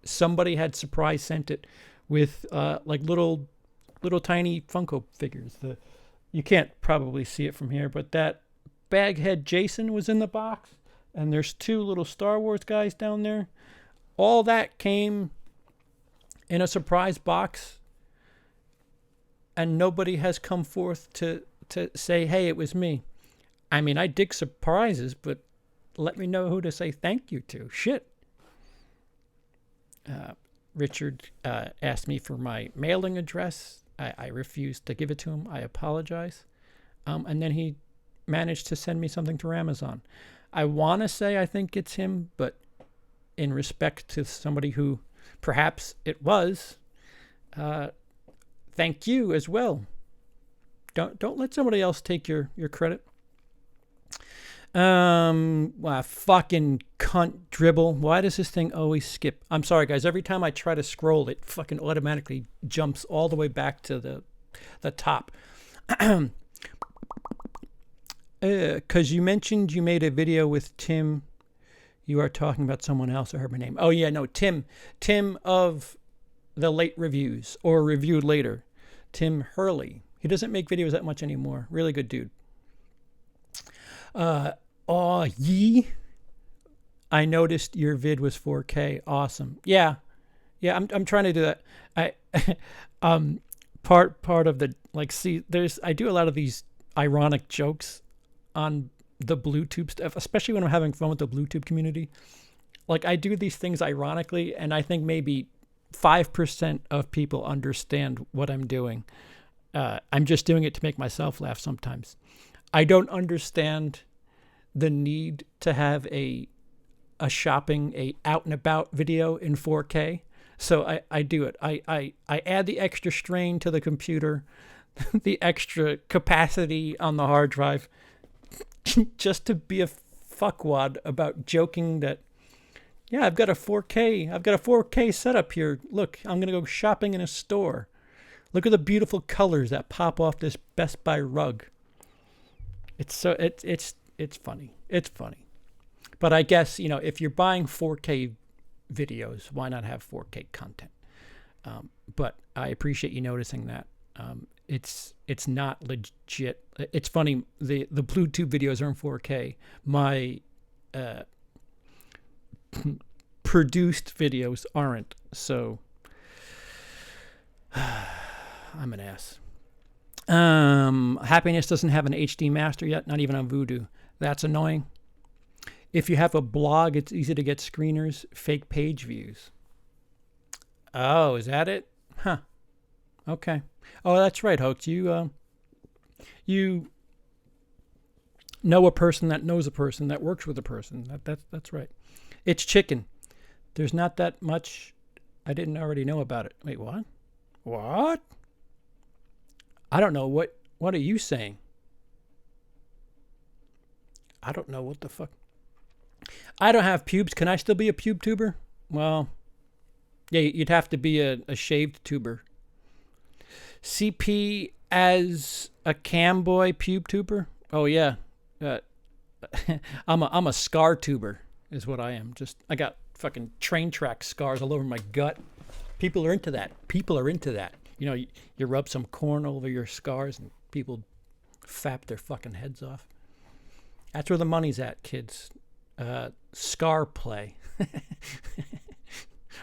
somebody had surprise sent it with like little tiny Funko figures. You can't probably see it from here, but that Baghead Jason was in the box, and there's 2 little Star Wars guys down there. All that came in a surprise box, and nobody has come forth to say, hey, it was me. I mean, I dig surprises, but let me know who to say thank you to. Shit. Richard asked me for my mailing address. I refused to give it to him. I apologize. And then he managed to send me something through Amazon. I want to say I think it's him, but in respect to somebody who perhaps it was, thank you as well. Don't let somebody else take your credit. Fucking cunt dribble. Why does this thing always skip? I'm sorry, guys. Every time I try to scroll, it fucking automatically jumps all the way back to the top. Because you mentioned you made a video with Tim. You are talking about someone else. I heard my name. Oh, yeah, no, Tim. Tim of the Late Reviews, or Reviewed Later. Tim Hurley. He doesn't make videos that much anymore. Really good dude. Yee. I noticed your vid was 4K. Awesome. Yeah, I'm trying to do that. Part of the, like, see, I do a lot of these ironic jokes on the BlueTube stuff, especially when I'm having fun with the BlueTube community. Like, I do these things ironically, and I think maybe 5% of people understand what I'm doing. I'm just doing it to make myself laugh sometimes. I don't understand the need to have a out and about video in 4K. So I do it. I add the extra strain to the computer, the extra capacity on the hard drive, just to be a fuckwad about joking that, yeah, I've got a 4K setup here. Look, I'm going to go shopping in a store. Look at the beautiful colors that pop off this Best Buy rug. It's funny. It's funny. But I guess, if you're buying 4K videos, why not have 4K content? But I appreciate you noticing that. It's not legit. It's funny. The BlueTube videos are in 4K. My produced videos aren't. So I'm an ass. Happiness doesn't have an HD master yet, not even on Vudu. That's annoying. If you have a blog, it's easy to get screeners, fake page views. Oh, is that it? Huh. Okay. Oh, that's right, Hoax. You know a person that knows a person that works with a person. That's right. It's chicken. There's not that much I didn't already know about it. Wait, what? What? I don't know. What are you saying? I don't know what the fuck. I don't have pubes. Can I still be a pube tuber? Well, yeah, you'd have to be a shaved tuber. CP as a camboy pube tuber? Oh yeah, I'm a scar tuber is what I am. I got fucking train track scars all over my gut. People are into that. You rub some corn over your scars and people fap their fucking heads off. That's where the money's at, kids. Scar play.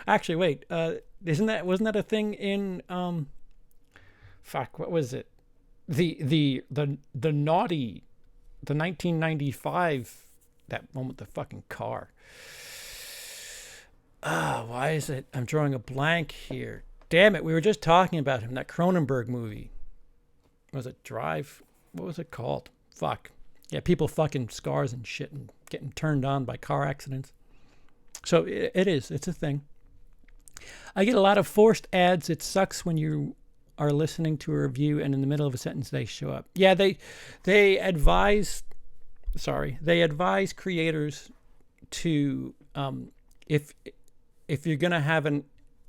Actually, wait. Wasn't that a thing in what was it? The naughty, the 1995, that one with the fucking car. Why is it? I'm drawing a blank here. Damn it! We were just talking about him. That Cronenberg movie. Was it Drive? What was it called? Fuck. Yeah, people fucking scars and shit and getting turned on by car accidents. So it is. It's a thing. I get a lot of forced ads. It sucks when you are listening to a review and in the middle of a sentence they show up. Yeah, they advise creators to if if you're gonna have an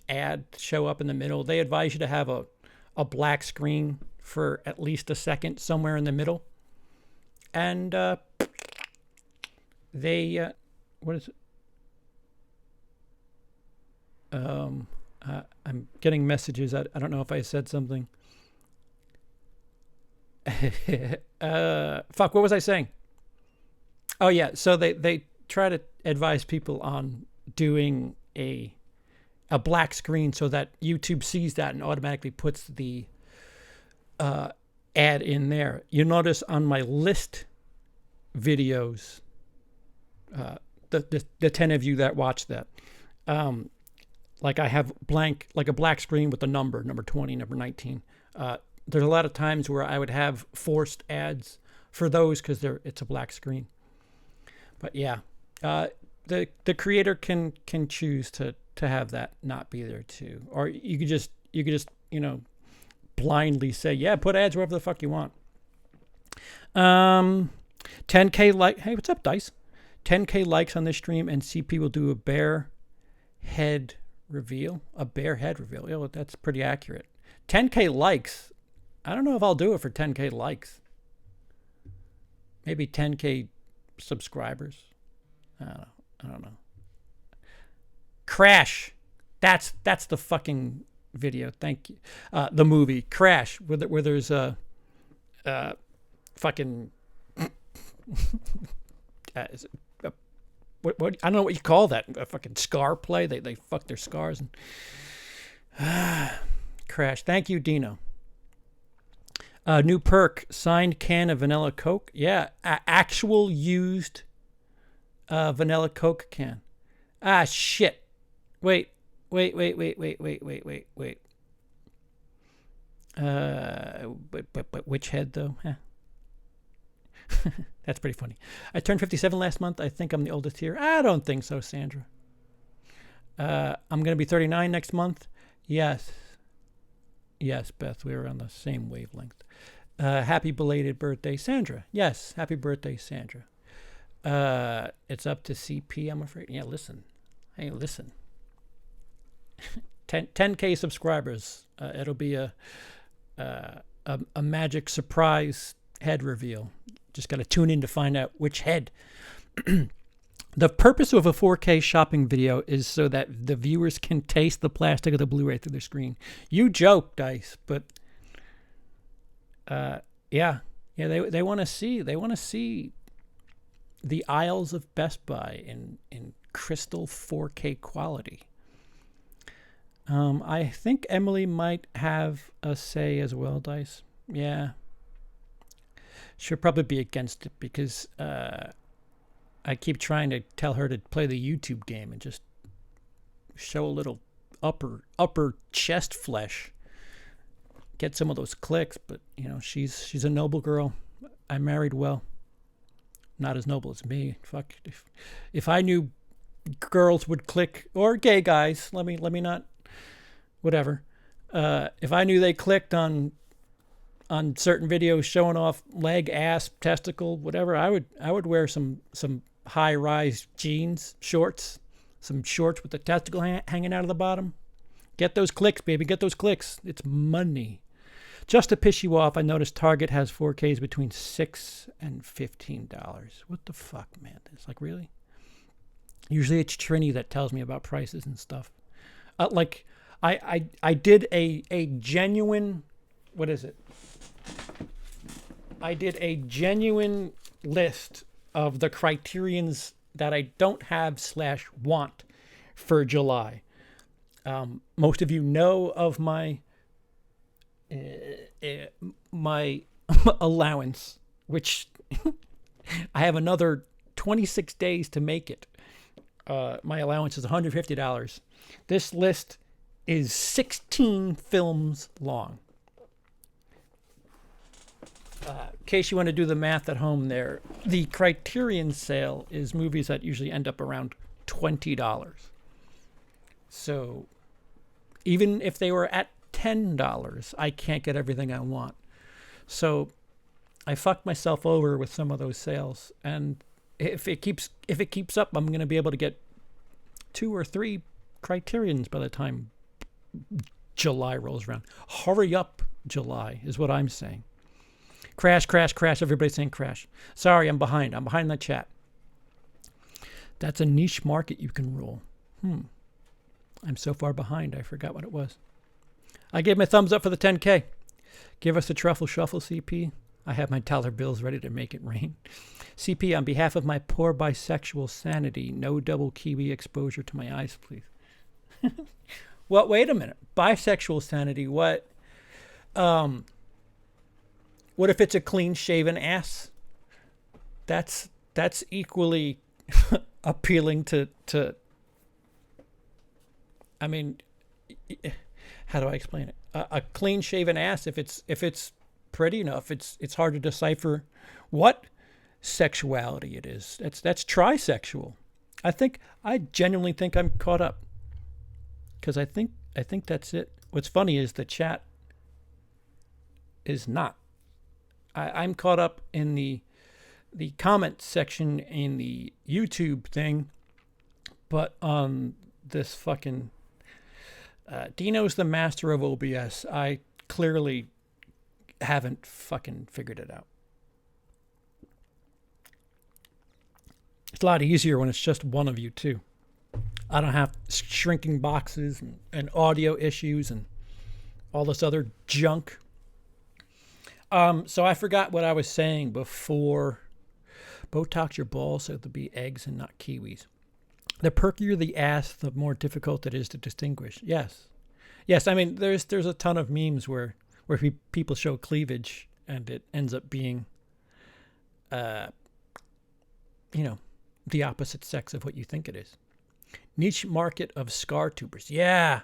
ad show up in the middle, they advise you to have a black screen for at least a second somewhere in the middle. And they what is it? I'm getting messages. I don't know if I said something. Fuck, what was I saying? Oh yeah, so they try to advise people on doing a black screen so that YouTube sees that and automatically puts the ad in there. You notice on my list videos, the 10 of you that watch that, like I have blank, like a black screen with the number 20, number 19. There's a lot of times where I would have forced ads for those because it's a black screen. But yeah, the creator can choose to have that not be there too, or you could just blindly say, yeah, put ads wherever the fuck you want. 10K like, hey, what's up, Dice? 10K likes on this stream, and CP will do a bare head reveal. A bare head reveal. Yeah, well, that's pretty accurate. 10K likes. I don't know if I'll do it for 10K likes. Maybe 10K subscribers. I don't know. Crash. That's the fucking video. Thank you. The movie Crash, where there's a fucking what I don't know what you call that. A fucking scar play. They fuck their scars and Crash. Thank you, Dino. New perk, signed can of vanilla Coke. Yeah, actual used vanilla Coke can. Ah, shit. Wait. But which head, though? Huh. That's pretty funny. I turned 57 last month. I think I'm the oldest here. I don't think so, Sandra. I'm going to be 39 next month. Yes, Beth, we were on the same wavelength. Happy belated birthday, Sandra. Yes, happy birthday, Sandra. It's up to CP, I'm afraid. Yeah, listen. Hey, listen. 10K subscribers. It'll be a magic surprise head reveal. Just got to tune in to find out which head. The purpose of a 4K shopping video is so that the viewers can taste the plastic of the Blu-ray through their screen. You joke, Dice, but yeah, they want to see the aisles of Best Buy in crystal 4K quality. I think Emily might have a say as well, Dice. Yeah. She'll probably be against it because I keep trying to tell her to play the YouTube game and just show a little upper chest flesh, get some of those clicks. But she's a noble girl. I married well. Not as noble as me. Fuck. If I knew girls would click, or gay guys, let me not. Whatever. If I knew they clicked on certain videos showing off leg, ass, testicle, whatever, I would wear some high-rise jeans, shorts, some shorts with the testicle hanging out of the bottom. Get those clicks, baby. Get those clicks. It's money. Just to piss you off, I noticed Target has 4Ks between $6 and $15. What the fuck, man? It's like, really? Usually it's Trini that tells me about prices and stuff. I did a genuine, what is it? I did a genuine list of the criterions that I don't have / want for July. Most of you know of my my allowance, which I have another 26 days to make it. My allowance is $150. This list is 16 films long. In case you want to do the math at home there, the Criterion sale is movies that usually end up around $20. So even if they were at $10, I can't get everything I want. So I fucked myself over with some of those sales, and if it keeps up, I'm going to be able to get 2 or 3 Criterions by the time July rolls around. Hurry up, July, is what I'm saying. Crash, crash, crash. Everybody's saying crash. Sorry, I'm behind. I'm behind the chat. That's a niche market you can roll. I'm so far behind, I forgot what it was. I gave my thumbs up for the 10K. Give us a truffle shuffle, CP. I have my dollar bills ready to make it rain. CP, on behalf of my poor bisexual sanity, no double kiwi exposure to my eyes, please. Well, wait a minute. Bisexual sanity, what? What if it's a clean-shaven ass? That's equally appealing to. I mean, how do I explain it? A clean-shaven ass, if it's pretty enough, it's hard to decipher what sexuality it is. That's trisexual. I genuinely think I'm caught up, because I think that's it. What's funny is the chat is not. I'm caught up in the comment section in the YouTube thing, but on this fucking Dino's the master of OBS. I clearly haven't fucking figured it out. It's a lot easier when it's just one of you too. I don't have shrinking boxes and audio issues and all this other junk. So I forgot what I was saying before. Botox your balls so there'll be eggs and not kiwis. The perkier the ass, the more difficult it is to distinguish. Yes. I mean, there's a ton of memes where people show cleavage and it ends up being, the opposite sex of what you think it is. Niche market of scar tubers. Yeah.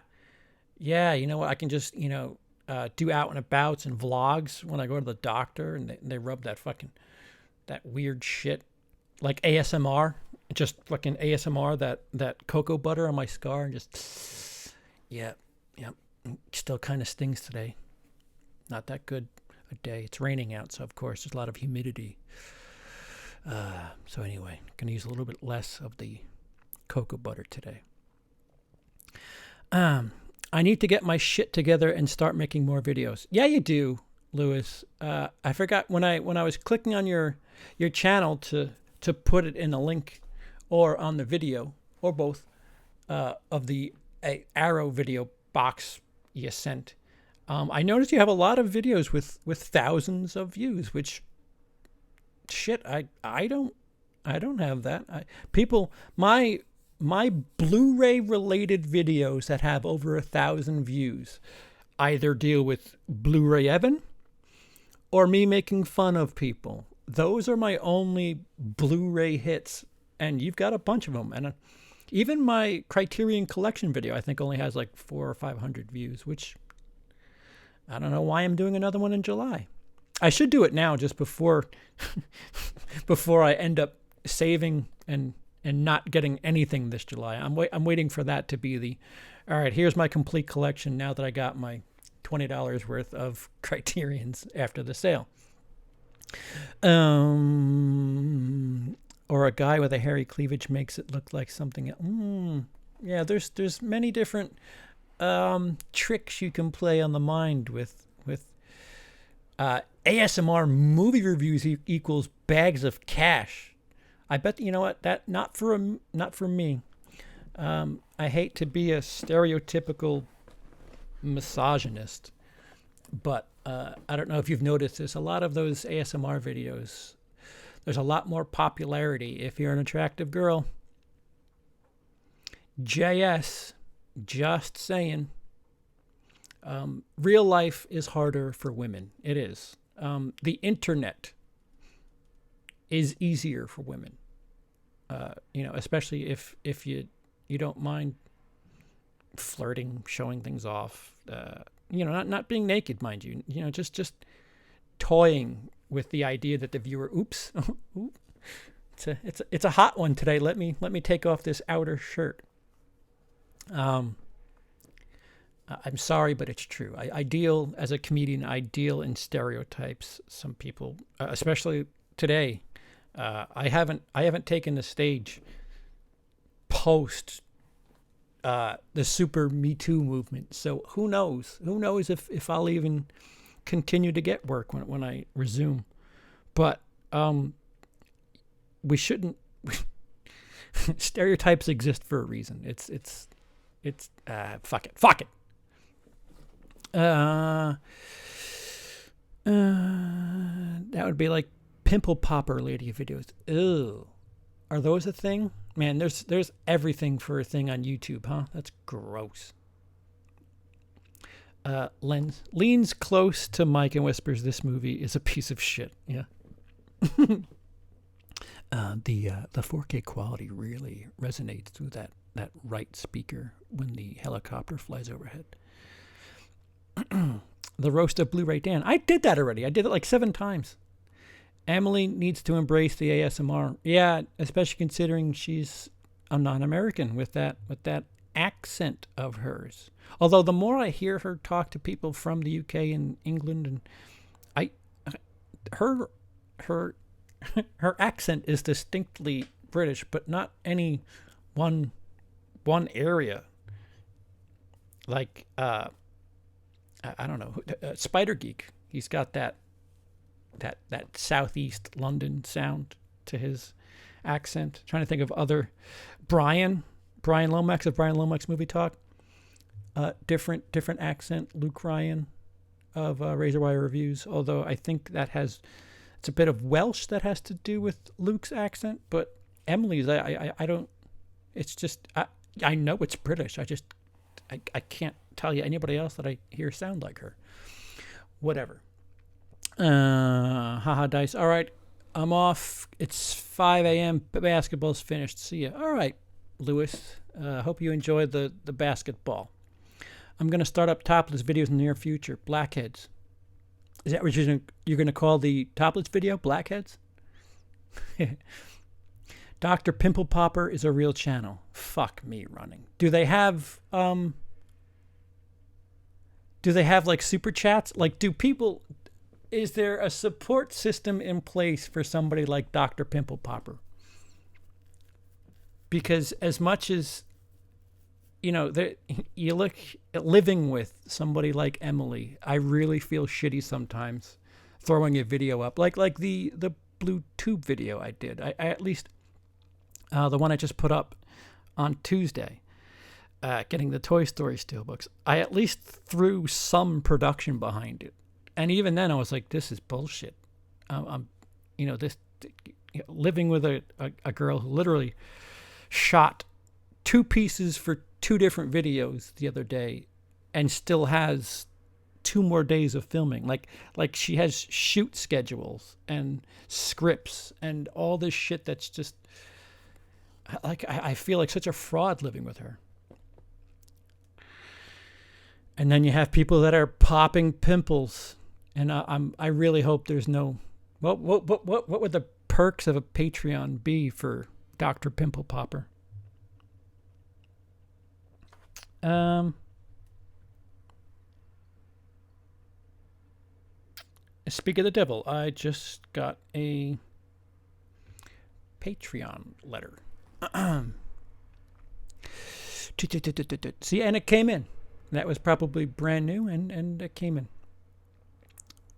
You know what? I can just, do out and abouts and vlogs when I go to the doctor and they rub that weird shit like ASMR, just fucking ASMR, that cocoa butter on my scar and just, yep. Still kind of stings today. Not that good a day. It's raining out, so of course there's a lot of humidity. So anyway, gonna use a little bit less of the cocoa butter today. I need to get my shit together and start making more videos. Yeah, you do, Lewis. I forgot when I was clicking on your channel to put it in a link or on the video or both of the arrow video box you sent. I noticed you have a lot of videos with thousands of views, which shit, I don't have that. My Blu-ray related videos that have over 1,000 views either deal with Blu-ray Evan or me making fun of people. Those are my only Blu-ray hits, and you've got a bunch of them. And even my Criterion Collection video, I think, only has like 400 or 500 views, which I don't know why I'm doing another one in July. I should do it now, just before I end up saving and not getting anything this July. I'm waiting for that to be all right, here's my complete collection now that I got my $20 worth of Criterions after the sale. Or a guy with a hairy cleavage makes it look like something. Yeah, there's many different tricks you can play on the mind with ASMR movie reviews equals bags of cash. I bet you know what, that not for me. I hate to be a stereotypical misogynist, but I don't know if you've noticed this. A lot of those ASMR videos, there's a lot more popularity if you're an attractive girl. JS, just saying. Real life is harder for women. It is. The internet is easier for women. Especially if you don't mind flirting, showing things off. Not being naked, mind you. Just toying with the idea that the viewer, oops, it's a hot one today. Let me take off this outer shirt. I'm sorry, but it's true. I deal as a comedian. I deal in stereotypes. Some people, especially today, I haven't taken the stage post the super Me Too movement. So who knows? Who knows if I'll even continue to get work when I resume. But we shouldn't. Stereotypes exist for a reason. It's fuck it. Fuck it. That would be like pimple popper lady videos. Ew. Are those a thing? Man, there's everything for a thing on YouTube, huh? That's gross. Lens leans close to Mike and whispers, "This movie is a piece of shit." Yeah. The 4K quality really resonates through that right speaker when the helicopter flies overhead. The roast of Blu-ray Dan. I did that already. I did it like 7 times. Emily needs to embrace the ASMR. Yeah, especially considering she's a non-American with that accent of hers. Although the more I hear her talk to people from the UK and England, and her her accent is distinctly British, but not any one area. Like I don't know, Spider Geek. He's got that southeast London sound to his accent. Trying to think of other Brian Lomax of Brian Lomax Movie Talk. Different accent. Luke Ryan of Razor Wire Reviews. Although I think it's a bit of Welsh that has to do with Luke's accent, but Emily's I don't. It's just I know it's British. I can't tell you anybody else that I hear sound like her. Whatever. Haha dice. All right, I'm off. It's 5 a.m. Basketball's finished. See ya. All right, Lewis. Hope you enjoyed the basketball. I'm going to start up topless videos in the near future. Blackheads. Is that what you're going to call the topless video? Blackheads? Dr. Pimple Popper is a real channel. Fuck me running. Do they have like super chats? Like, is there a support system in place for somebody like Dr. Pimple Popper? Because as much as, you look at living with somebody like Emily, I really feel shitty sometimes throwing a video up. Like the Blue Tube video I did. I at least, the one I just put up on Tuesday, getting the Toy Story steelbooks, I at least threw some production behind it. And even then I was like, this is bullshit. Living with a girl who literally shot 2 pieces for 2 different videos the other day and still has 2 more days of filming. Like she has shoot schedules and scripts and all this shit that's just like, I feel like such a fraud living with her. And then you have people that are popping pimples, and I really hope there's no. What would the perks of a Patreon be for Dr. Pimple Popper? Speak of the devil, I just got a Patreon letter. See, and it came in. That was probably brand new, and it came in.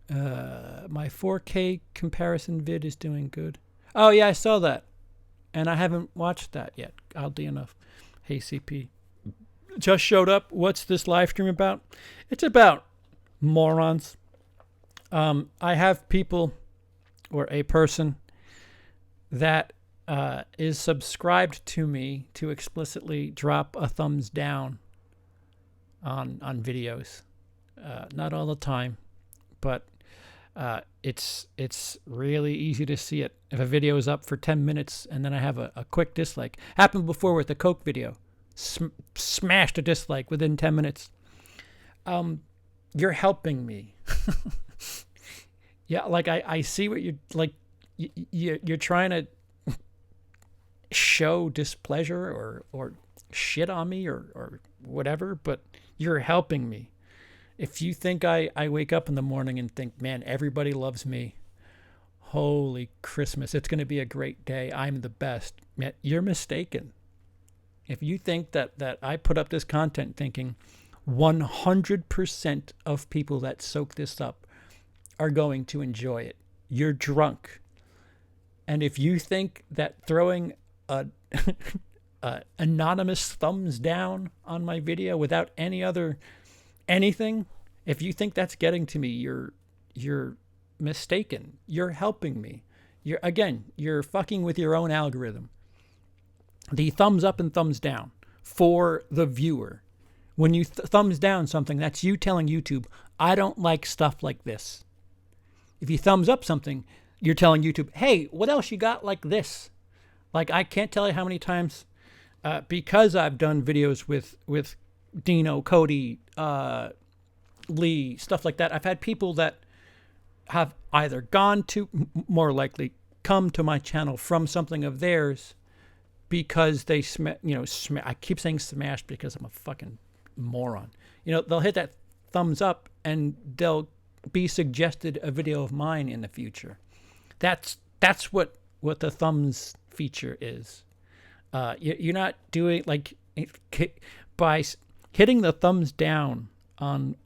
My 4K comparison vid is doing good. Oh, yeah, I saw that. And I haven't watched that yet, oddly enough. Hey, CP. Just showed up. What's this live stream about? It's about morons. I have people, or a person, that is subscribed to me to explicitly drop a thumbs down on videos. Not all the time, but it's really easy to see it. If a video is up for 10 minutes and then I have a quick dislike. Happened before with the Coke video. Smashed a dislike within 10 minutes. You're helping me. Yeah, like I see what you're like. You're trying to show displeasure or shit on me or whatever, but you're helping me. If you think I wake up in the morning and think, man, everybody loves me, holy Christmas, it's going to be a great day, I'm the best, man, you're mistaken. if you think that I put up this content thinking 100% of people that soak this up are going to enjoy it, you're drunk. And if you think that throwing a anonymous thumbs down on my video without anything, if you think that's getting to me, you're mistaken. You're helping me. You're fucking with your own algorithm. The thumbs up and thumbs down for the viewer. When you thumbs down something, that's you telling YouTube, I don't like stuff like this. If you thumbs up something, you're telling YouTube, hey, what else you got like this? Like, I can't tell you how many times, because I've done videos with Dino, Cody, Lee, stuff like that, I've had people that have either gone to, more likely, come to my channel from something of theirs because they, I keep saying smashed because I'm a fucking moron. They'll hit that thumbs up and they'll be suggested a video of mine in the future. That's what the thumbs feature is. You're not doing, like, by hitting the thumbs down on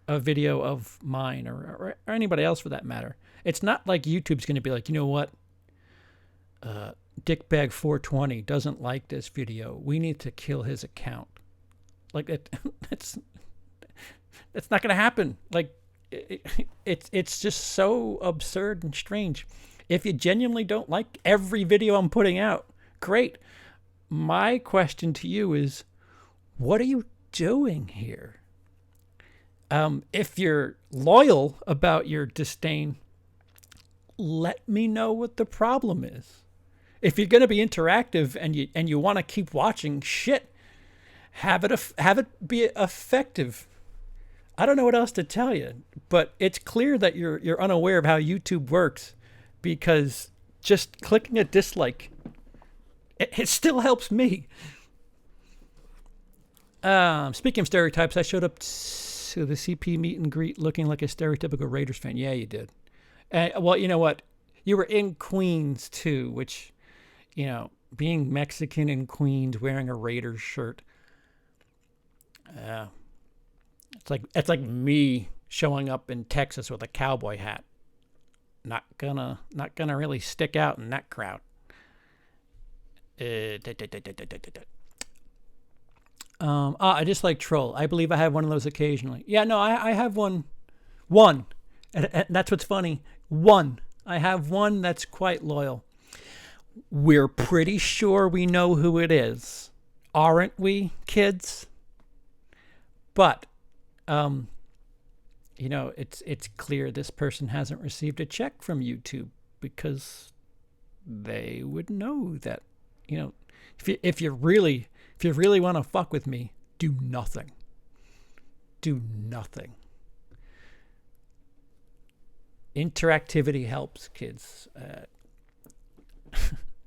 a video of mine or anybody else for that matter. It's not like YouTube's going to be like, you know what? Dickbag420 doesn't like this video. We need to kill his account. Like, that's not going to happen. Like, it's just so absurd and strange. If you genuinely don't like every video I'm putting out, great. My question to you is, what are you doing here? If you're loyal about your disdain, let me know what the problem is. If you're going to be interactive and you want to keep watching shit, have it be effective. I don't know what else to tell you, but it's clear that you're unaware of how YouTube works, because just clicking a dislike, it still helps me. Speaking of stereotypes, I showed up to the CP meet and greet looking like a stereotypical Raiders fan. Yeah, you did. Well, you know what? You were in Queens too, which, being Mexican in Queens wearing a Raiders shirt. It's like me showing up in Texas with a cowboy hat. Not gonna really stick out in that crowd. I just like troll. I believe I have one of those occasionally. Yeah, no, I have one. And that's what's funny. I have one that's quite loyal. We're pretty sure we know who it is, aren't we, kids? But, it's clear this person hasn't received a check from YouTube, because they would know that, if you really want to fuck with me, do nothing. Do nothing. Interactivity helps, kids.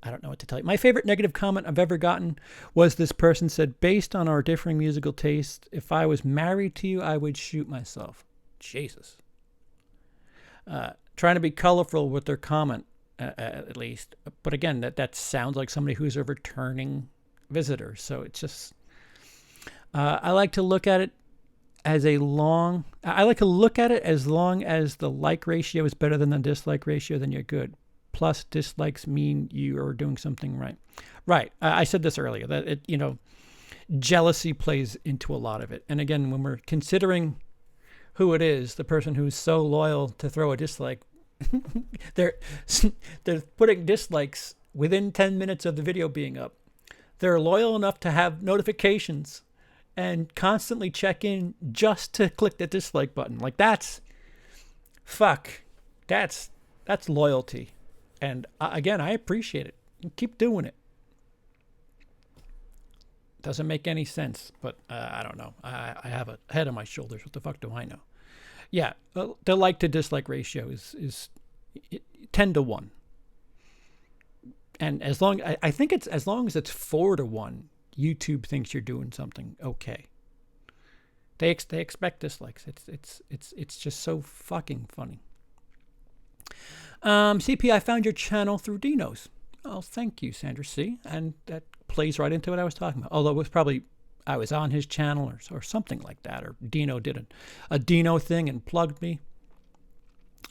I don't know what to tell you. My favorite negative comment I've ever gotten was this person said, based on our differing musical taste, if I was married to you, I would shoot myself. Jesus. Trying to be colorful with their comment, at least. But again, that sounds like somebody who's a returning visitor. So it's just, I like to look at it as long as the like ratio is better than the dislike ratio, then you're good. Plus, dislikes mean you are doing something right. Right. I said this earlier, that jealousy plays into a lot of it. And again, when we're considering who it is, the person who's so loyal to throw a dislike, they're putting dislikes within 10 minutes of the video being up. They're loyal enough to have notifications and constantly check in just to click the dislike button. Like, that's loyalty. And again, I appreciate it. Keep doing it. Doesn't make any sense, but I don't know. I have a head on my shoulders. What the fuck do I know? Yeah, the like to dislike ratio is 10 to 1. And I think it's as long as it's 4 to 1, YouTube thinks you're doing something okay. They expect dislikes. It's just so fucking funny. CP, I found your channel through Dino's. Oh, thank you, Sandra C. And that plays right into what I was talking about. Although it was probably I was on his channel or something like that, or Dino did a Dino thing and plugged me.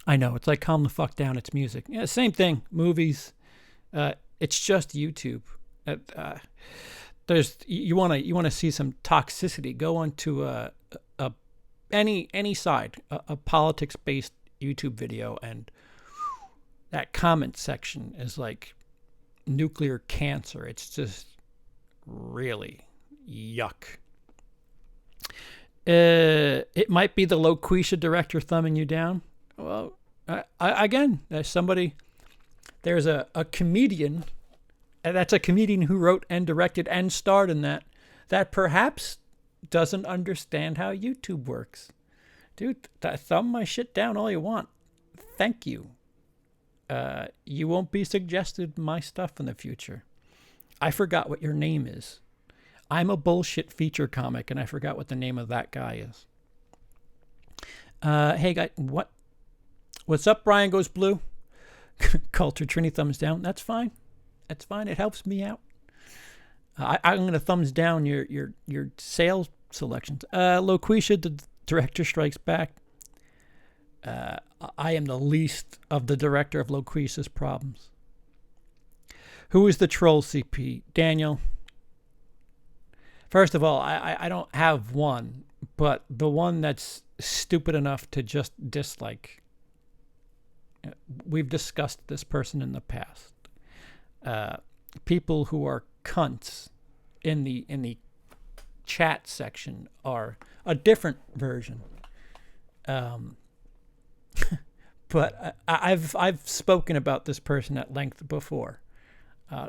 I know, it's like calm the fuck down, it's music. Yeah, same thing, movies. It's just YouTube. There's you want to see some toxicity, go onto any side, a politics based YouTube video, and that comment section is like nuclear cancer. It's just really yuck. It might be the Loquisha director thumbing you down. Well, again, there's a comedian, and that's a comedian who wrote and directed and starred in that perhaps doesn't understand how YouTube works. Dude, thumb my shit down all you want. Thank you. You won't be suggested my stuff in the future. I forgot what your name is. I'm a bullshit feature comic, and I forgot what the name of that guy is. Hey, guy, what's up? Brian Goes Blue. Culture Trini thumbs down. That's fine. That's fine. It helps me out. I'm going to thumbs down your sales selections. Loquisha, the director strikes back. I am the least of the director of Loquisha's problems. Who is the troll CP? Daniel. First of all, I don't have one, but the one that's stupid enough to just dislike. We've discussed this person in the past. People who are cunts in the chat section are a different version. But I've spoken about this person at length before.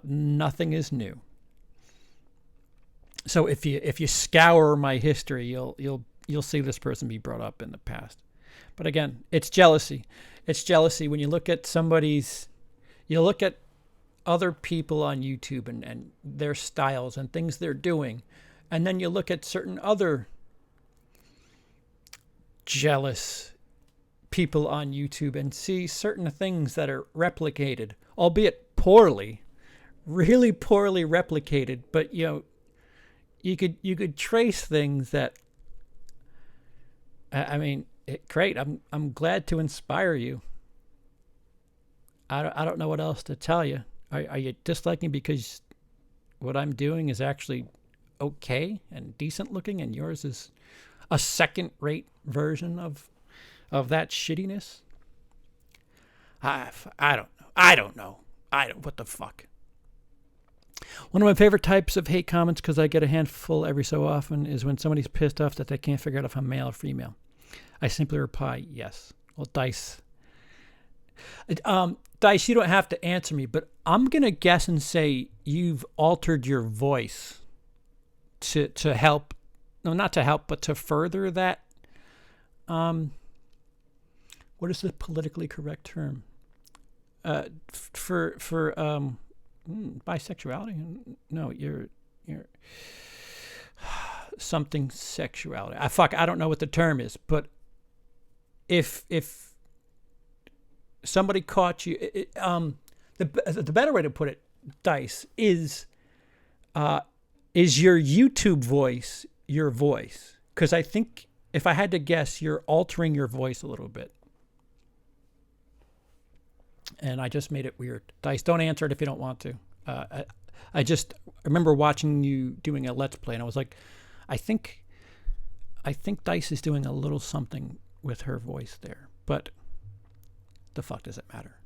Nothing is new. So if you scour my history, you'll see this person be brought up in the past. But again, it's jealousy. It's jealousy when you look at you look at other people on YouTube and their styles and things they're doing, and then you look at certain other jealous people on YouTube and see certain things that are replicated, albeit poorly, really poorly replicated, but you could trace things that, I mean, great. I'm glad to inspire you. I don't know what else to tell you. Are you disliking because what I'm doing is actually okay and decent looking, and yours is a second-rate version of that shittiness? I don't know. What the fuck? One of my favorite types of hate comments, because I get a handful every so often, is when somebody's pissed off that they can't figure out if I'm male or female. I simply reply, yes. Well, Dice, you don't have to answer me, but I'm going to guess and say you've altered your voice to help, no, not to help, but to further that, what is the politically correct term? For bisexuality? No, you're something sexuality. I don't know what the term is, but if somebody caught you, the better way to put it, Dice, is your YouTube voice your voice? Because I think if I had to guess, you're altering your voice a little bit. And I just made it weird. Dice, don't answer it if you don't want to. I remember watching you doing a Let's Play, and I was like, I think Dice is doing a little something with her voice there. But the fuck does it matter?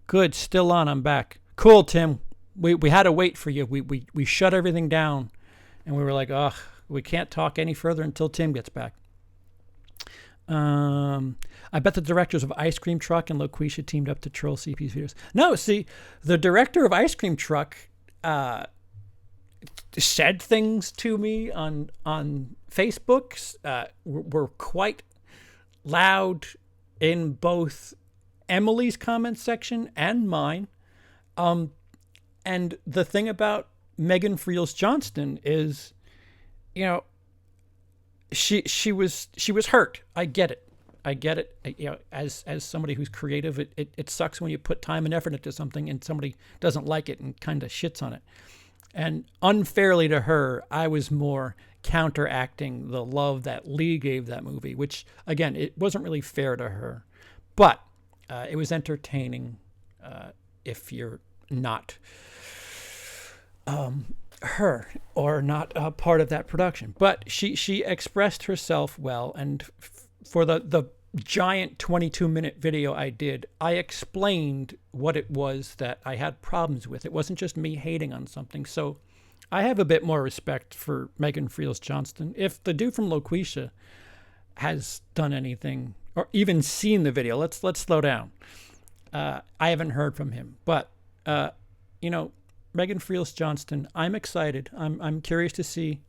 Good, still on. I'm back. Cool, Tim. We had to wait for you. We shut everything down, and we were like, ugh, we can't talk any further until Tim gets back. I bet the directors of Ice Cream Truck and Loquisha teamed up to troll CP's videos. No, see, the director of Ice Cream Truck said things to me on Facebook, were quite loud in both Emily's comment section and mine. And the thing about Megan Friels Johnston is, she was hurt. I get it. I get it. You know, as somebody who's creative, it sucks when you put time and effort into something and somebody doesn't like it and kind of shits on it. And unfairly to her, I was more counteracting the love that Lee gave that movie, which, again, it wasn't really fair to her. But it was entertaining if you're not her or not part of that production. But she expressed herself well. And for the giant 22-minute video I did, I explained what it was that I had problems with. It wasn't just me hating on something. So I have a bit more respect for Megan Friels Johnston. If the dude from Loquisha has done anything or even seen the video, let's slow down. I haven't heard from him, but you know, Megan Friels Johnston, I'm excited. I'm curious to see,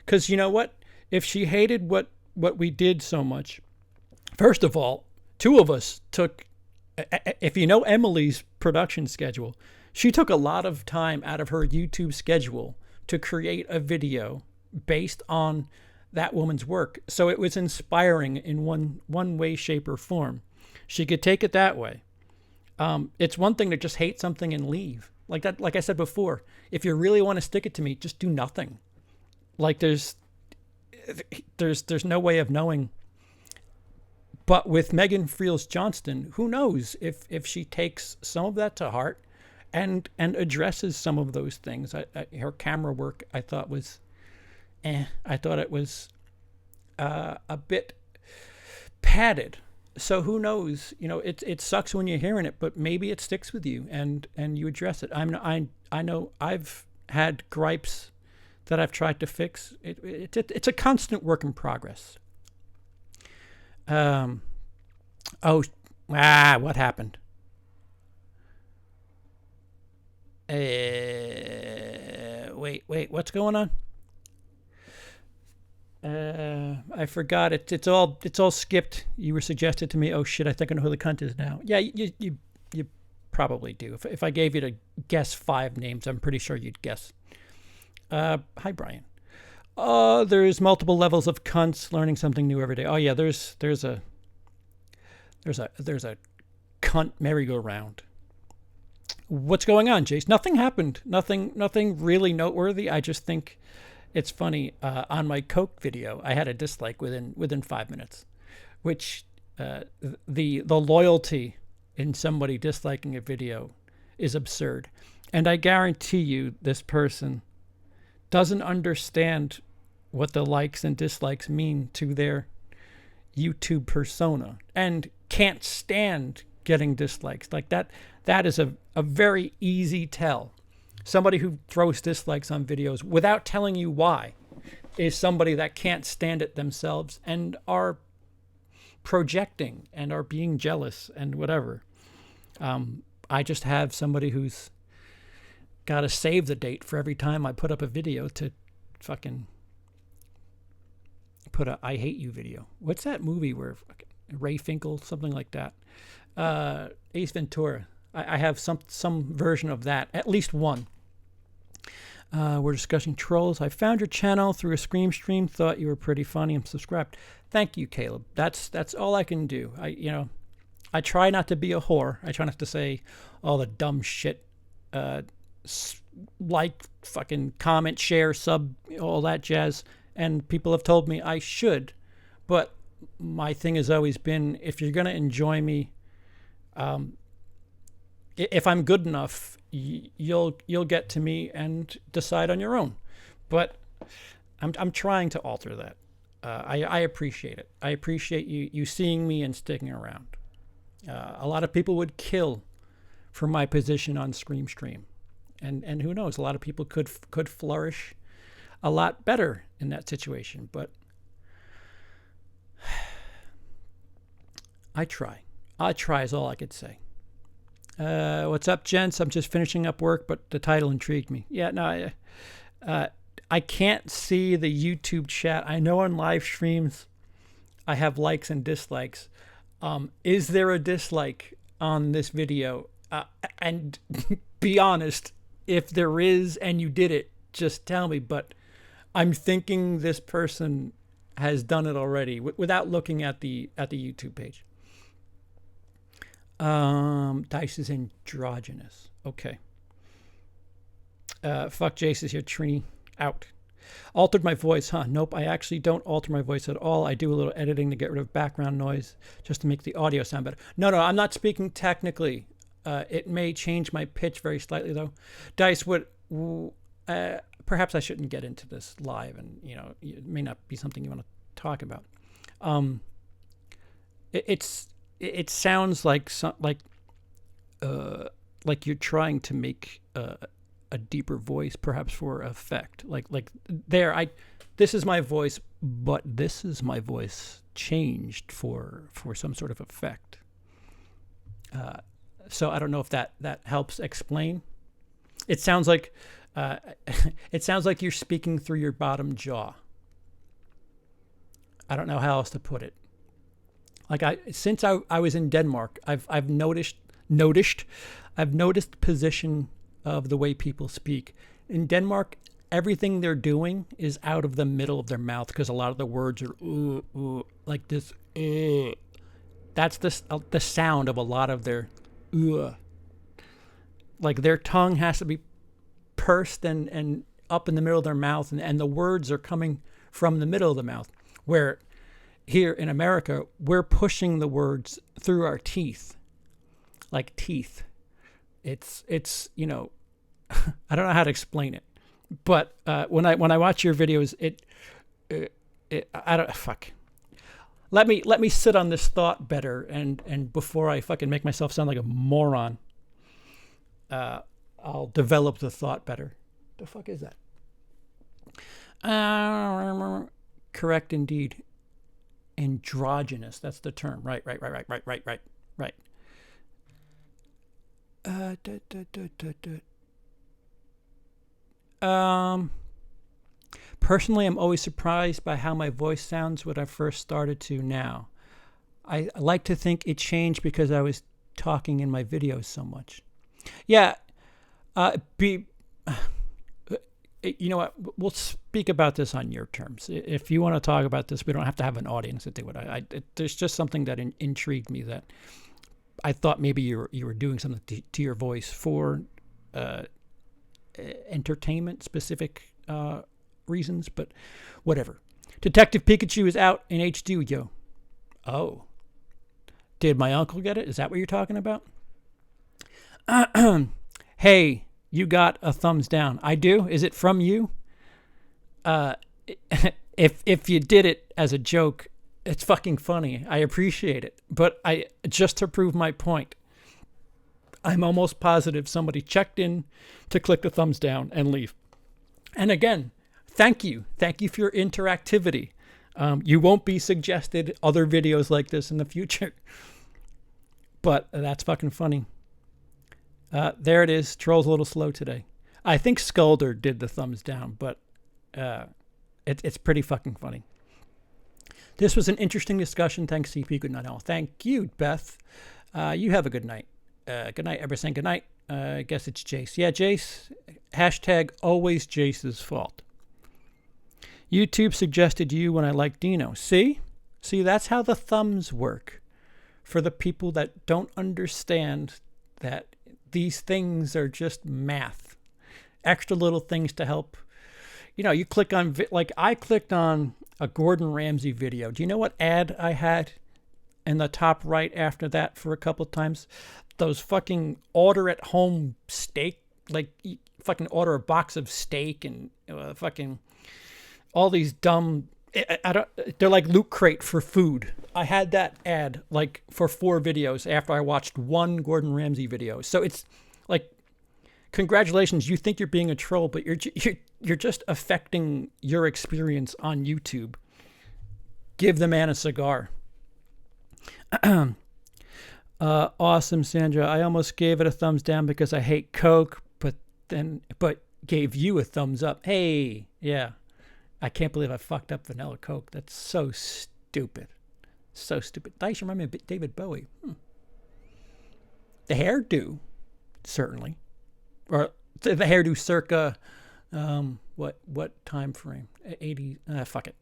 because you know what? If she hated what we did so much, first of all, two of us took, if you know Emily's production schedule, she took a lot of time out of her YouTube schedule to create a video based on that woman's work. So it was inspiring in one way, shape, or form. She could take it that way. It's one thing to just hate something and leave. Like that, like I said before, if you really want to stick it to me, just do nothing. Like there's no way of knowing. But with Megan Friels Johnston, who knows if she takes some of that to heart and addresses some of those things. Her camera work, I thought was, I thought it was a bit padded. So who knows? You know, it sucks when you're hearing it, but maybe it sticks with you and you address it. I know I've had gripes that I've tried to fix. It's a constant work in progress. What happened? Wait, what's going on? I forgot it. It's all skipped. You were suggested to me. Oh shit! I think I know who the cunt is now. Yeah, you probably do. If I gave you to guess 5 names, I'm pretty sure you'd guess. Hi Brian. There's multiple levels of cunts. Learning something new every day. Oh yeah, there's a cunt merry-go-round. What's going on, Jace? Nothing happened. Nothing really noteworthy. I just think it's funny. On my Coke video, I had a dislike within 5 minutes, which the loyalty in somebody disliking a video is absurd. And I guarantee you this person doesn't understand what the likes and dislikes mean to their YouTube persona and can't stand getting dislikes. Like that is a very easy tell. Somebody who throws dislikes on videos without telling you why is somebody that can't stand it themselves and are projecting and are being jealous and whatever. I just have somebody who's got to save the date for every time I put up a video to fucking put a I hate you video. What's that movie where Ray Finkel, something like that? Ace Ventura. I have some version of that, at least one. We're discussing trolls. I found your channel through a Scream stream. Thought you were pretty funny. I'm subscribed. Thank you, Caleb. That's all I can do. I try not to be a whore. I try not to say all the dumb shit. Like, fucking comment, share, sub, all that jazz. And people have told me I should. But my thing has always been, if you're going to enjoy me, if I'm good enough, you'll get to me and decide on your own. But I'm trying to alter that. I appreciate it. I appreciate you seeing me and sticking around. A lot of people would kill for my position on Scream Stream. And who knows, a lot of people could flourish a lot better in that situation. But I try. I try is all I could say. What's up, gents? I'm just finishing up work, but the title intrigued me. Yeah, no, I can't see the YouTube chat. I know on live streams I have likes and dislikes. Is there a dislike on this video? And be honest, if there is and you did it, just tell me. But I'm thinking this person has done it already without looking at the YouTube page. Dice is androgynous. Okay. Fuck Jace is here. Trini out. Altered my voice, huh? Nope, I actually don't alter my voice at all. I do a little editing to get rid of background noise just to make the audio sound better. No, I'm not speaking technically. It may change my pitch very slightly, though. Dice, perhaps I shouldn't get into this live, and it may not be something you want to talk about. It sounds like you're trying to make a deeper voice, perhaps for effect. This is my voice, but this is my voice changed for some sort of effect. So I don't know if that helps explain. It sounds like you're speaking through your bottom jaw. I don't know how else to put it. Since I was in Denmark, I've noticed the position of the way people speak. In Denmark, everything they're doing is out of the middle of their mouth because a lot of the words are like this. That's the sound of a lot of their like their tongue has to be pursed and up in the middle of their mouth, and the words are coming from the middle of the mouth. Where here in America, we're pushing the words through our teeth, like teeth. It's I don't know how to explain it, but when I watch your videos, I don't fuck. Let me sit on this thought better, and before I fucking make myself sound like a moron, I'll develop the thought better. The fuck is that? Correct indeed. Androgynous. That's the term. Right. Personally, I'm always surprised by how my voice sounds when I first started to now. I like to think it changed because I was talking in my videos so much. Yeah. You know what? We'll speak about this on your terms. If you want to talk about this, we don't have to have an audience to do it. There's just something that intrigued me, that I thought maybe you were doing something to your voice for entertainment specific reasons, but whatever. Detective Pikachu is out in HD, yo. Oh. Did my uncle get it? Is that what you're talking about? Hey, you got a thumbs down. I do? Is it from you? If you did it as a joke, it's fucking funny. I appreciate it. But just to prove my point, I'm almost positive somebody checked in to click the thumbs down and leave. And again, thank you. Thank you for your interactivity. You won't be suggested other videos like this in the future. But that's fucking funny. There it is. Troll's a little slow today. I think Skulder did the thumbs down, but it's pretty fucking funny. This was an interesting discussion. Thanks, CP. Good night, all. Thank you, Beth. You have a good night. Good night, ever saying good night. I guess it's Jace. Yeah, Jace. Hashtag always Jace's fault. YouTube suggested you when I liked Dino. See, that's how the thumbs work. For the people that don't understand that these things are just math. Extra little things to help. You click on, I clicked on a Gordon Ramsay video. Do you know what ad I had in the top right after that for a couple of times? Those fucking order at home steak, you fucking order a box of steak and fucking all these dumb, they're like Loot Crate for food. I had that ad for 4 videos after I watched one Gordon Ramsay video. So it's congratulations, you think you're being a troll, but you're just affecting your experience on YouTube. Give the man a cigar. Awesome, Sandra. I almost gave it a thumbs down because I hate Coke, but gave you a thumbs up. Hey, yeah. I can't believe I fucked up vanilla Coke. That's so stupid. So stupid. Dice remind me of David Bowie. The hairdo, certainly. Or the hairdo circa, what time frame? 80, fuck it.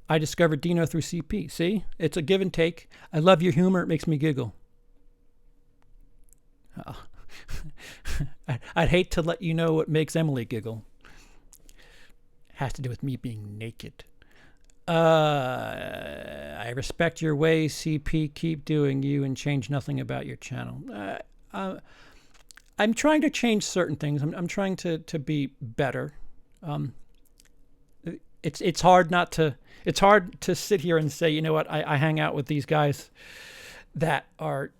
I discovered Dino through CP. See? It's a give and take. I love your humor. It makes me giggle. Oh. I'd hate to let you know what makes Emily giggle. Has to do with me being naked. I respect your ways, CP. Keep doing you and change nothing about your channel. I'm trying to change certain things. I'm trying to be better. It's hard not to. It's hard to sit here and say, you know what? I hang out with these guys that are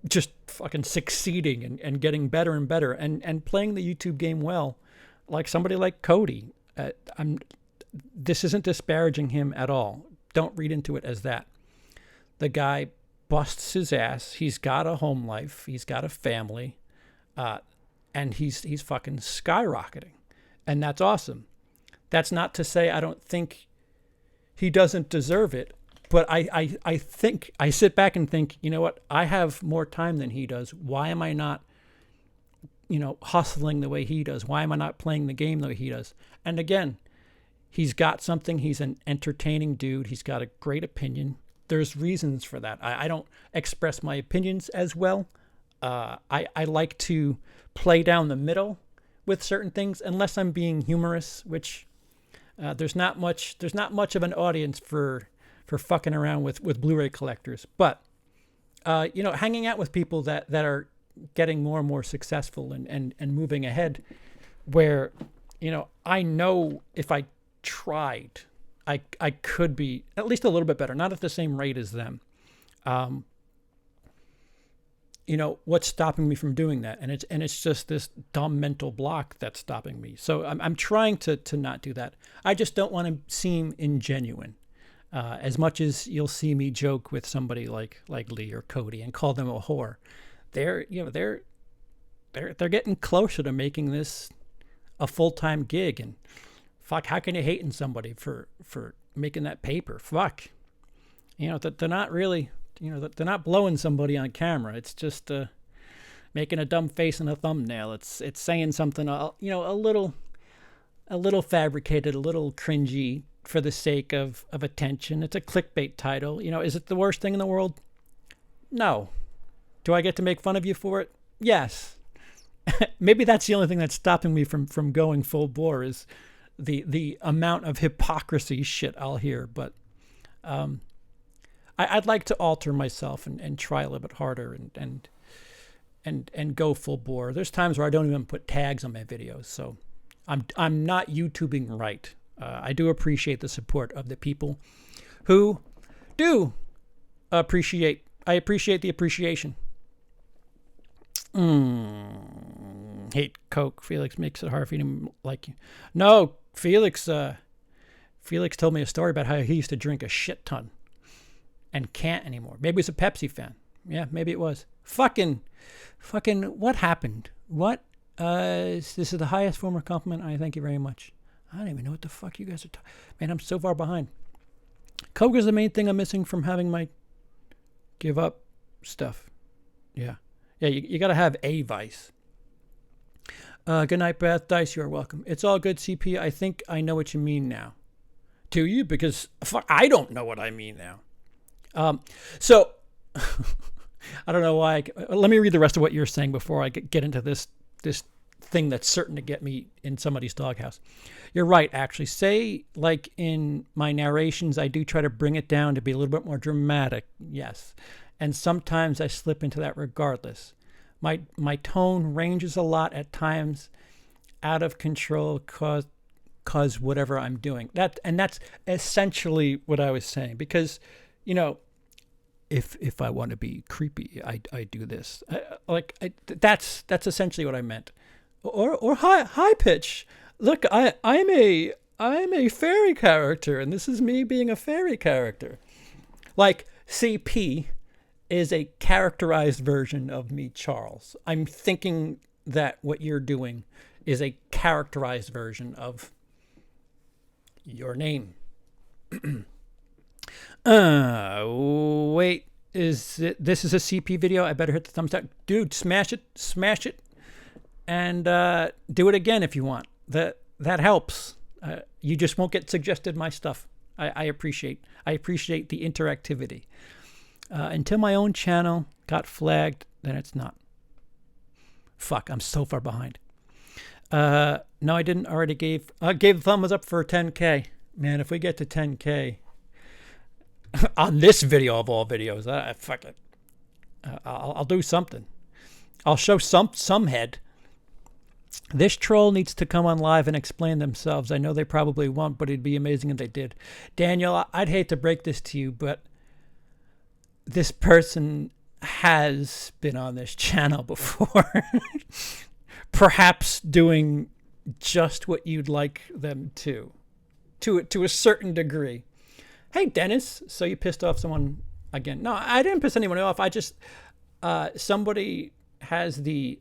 just fucking succeeding and getting better and better and playing the YouTube game well, like somebody like Cody. This isn't disparaging him at all. Don't read into it as that. The guy busts his ass. He's got a home life. He's got a family, and he's fucking skyrocketing, and that's awesome. That's not to say I don't think he doesn't deserve it, but I think I sit back and think, you know what? I have more time than he does. Why am I not, hustling the way he does? Why am I not playing the game the way he does? And again, he's got something. He's an entertaining dude. He's got a great opinion. There's reasons for that. I don't express my opinions as well. I like to play down the middle with certain things, unless I'm being humorous, which there's not much of an audience for fucking around with Blu-ray collectors. But hanging out with people that are getting more and more successful and moving ahead, where I know if I tried, I could be at least a little bit better, not at the same rate as them. What's stopping me from doing that? And it's just this dumb mental block that's stopping me. So I'm trying to not do that. I just don't want to seem ingenuine. As much as you'll see me joke with somebody like Lee or Cody and call them a whore, they're getting closer to making this a full-time gig. And fuck, how can you hate on somebody for making that paper? Fuck, they're not really. They're not blowing somebody on camera. It's just making a dumb face in a thumbnail. It's saying something, a little fabricated, a little cringy for the sake of attention. It's a clickbait title. Is it the worst thing in the world? No. Do I get to make fun of you for it? Yes. Maybe that's the only thing that's stopping me from going full bore is the amount of hypocrisy shit I'll hear. But I'd like to alter myself and try a little bit harder and go full bore. There's times where I don't even put tags on my videos, so I'm not YouTubing right. I do appreciate the support of the people who do appreciate. I appreciate the appreciation. Hate Coke. Felix makes it hard for you to like you. No, Felix told me a story about how he used to drink a shit ton and can't anymore. Maybe he's a Pepsi fan. Yeah, maybe it was. Fucking, what happened? What? This is the highest form of compliment. I thank you very much. I don't even know what the fuck you guys are talking. Man, I'm so far behind. Coke is the main thing I'm missing from having my give up stuff. Yeah. Yeah, you got to have a vice. Good night, Beth. Dice, you are welcome. It's all good, CP. I think I know what you mean now. Do you? Because fuck, I don't know what I mean now. So I don't know why. Let me read the rest of what you're saying before I get into this thing that's certain to get me in somebody's doghouse. You're right, actually. Say, like in my narrations, I do try to bring it down to be a little bit more dramatic. Yes. And sometimes I slip into that regardless. My tone ranges a lot at times, out of control, cause whatever I'm doing. That's essentially what I was saying. Because, if I want to be creepy, I do this. That's essentially what I meant. Or high pitch. Look, I'm a fairy character, and this is me being a fairy character. Like CP is a characterized version of me, Charles. I'm thinking that what you're doing is a characterized version of your name. Wait, this is a CP video? I better hit the thumbs up. Dude, smash it, and do it again if you want. That helps. You just won't get suggested my stuff. I appreciate the interactivity. Until my own channel got flagged, then it's not. Fuck, I'm so far behind. No, I didn't. Already gave thumbs up for 10K. Man, if we get to 10K on this video of all videos, fuck it. I'll do something. I'll show some head. This troll needs to come on live and explain themselves. I know they probably won't, but it'd be amazing if they did. Daniel, I'd hate to break this to you, but this person has been on this channel before. Perhaps doing just what you'd like them to a certain degree. Hey, Dennis, so you pissed off someone again? No, I didn't piss anyone off. I just, somebody has the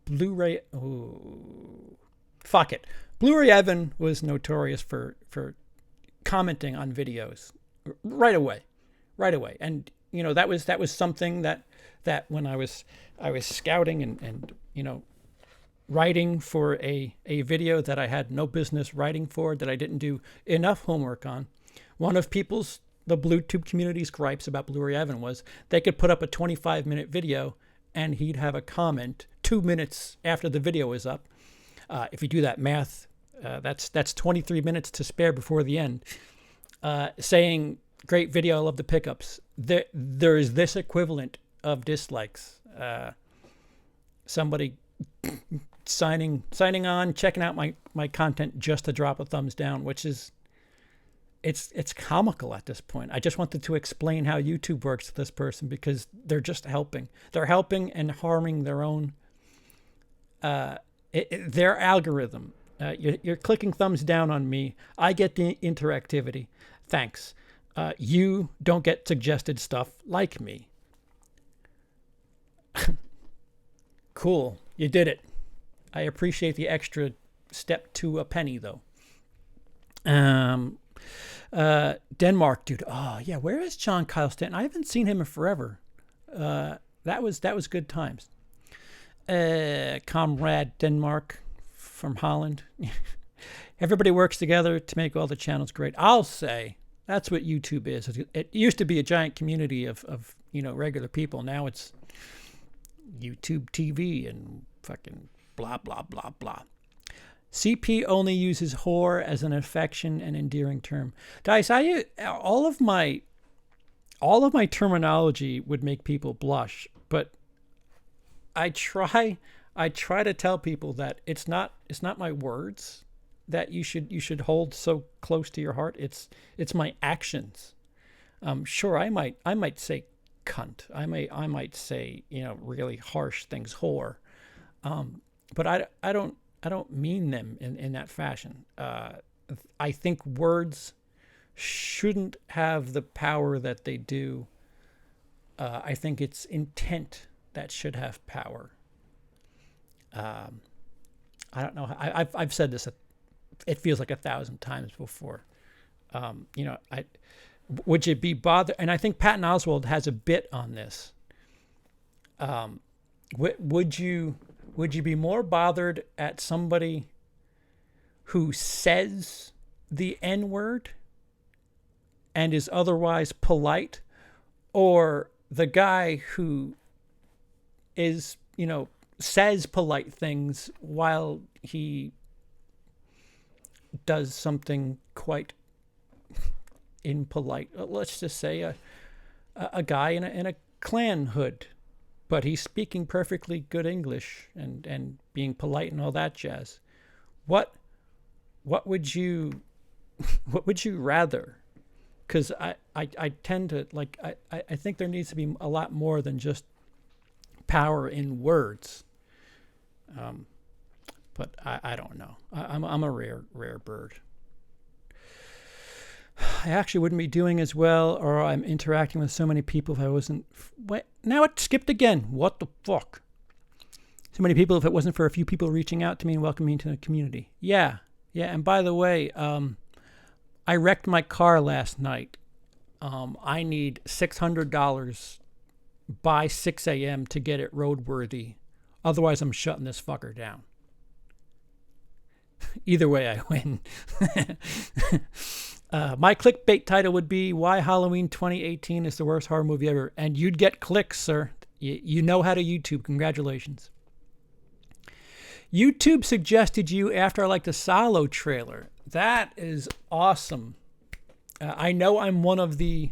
Blu-ray. Oh, fuck it. Blu-ray Evan was notorious for commenting on videos right away. And that was something that when I was scouting and writing for a video that I had no business writing for, that I didn't do enough homework on. One of the BlueTube community's gripes about Blu-ray Evan was they could put up a 25-minute video and he'd have a comment 2 minutes after the video is up. If you do that math, that's 23 minutes to spare before the end, saying, great video, I love the pickups. There is this equivalent of dislikes. Somebody signing on, checking out my content just to drop a thumbs down, which is, it's comical at this point. I just wanted to explain how YouTube works to this person because they're just helping. They're helping and harming their own, their algorithm. You're clicking thumbs down on me. I get the interactivity. Thanks. You don't get suggested stuff like me. Cool. You did it. I appreciate the extra step to a penny, though. Denmark, dude. Oh, yeah. Where is John Kyle Stanton? I haven't seen him in forever. That was good times. Comrade Denmark from Holland. Everybody works together to make all the channels great. I'll say that's what YouTube is. It used to be a giant community of regular people. Now it's YouTube TV and fucking blah, blah, blah, blah. CP only uses whore as an affection and endearing term. Guys, all of my terminology would make people blush, but I try to tell people that it's not my words that you should hold so close to your heart. It's my actions. Sure, I might say cunt. I might say really harsh things, whore. But I don't mean them in that fashion. I think words shouldn't have the power that they do. I think it's intent that should have power. I don't know. I've said this. It feels like 1,000 times before. Would you be bothered? And I think Patton Oswalt has a bit on this. Would you be more bothered at somebody who says the N-word and is otherwise polite, or the guy who is, says polite things while he does something quite impolite? Let's just say a guy in a Klan hood, but he's speaking perfectly good English and being polite and all that jazz. What would you rather? Because I tend to I think there needs to be a lot more than just power in words. But I don't know. I'm a rare bird. I actually wouldn't be doing as well, or I'm interacting with so many people if I wasn't. Wait, now it skipped again. What the fuck? So many people if it wasn't for a few people reaching out to me and welcoming me to the community. Yeah. And by the way, I wrecked my car last night. I need $600 by 6 a.m. to get it roadworthy. Otherwise, I'm shutting this fucker down. Either way, I win. My clickbait title would be "Why Halloween 2018 is the worst horror movie ever," and you'd get clicks, sir. You know how to YouTube. Congratulations. YouTube suggested you after I liked the Salo trailer. That is awesome. I know I'm one of the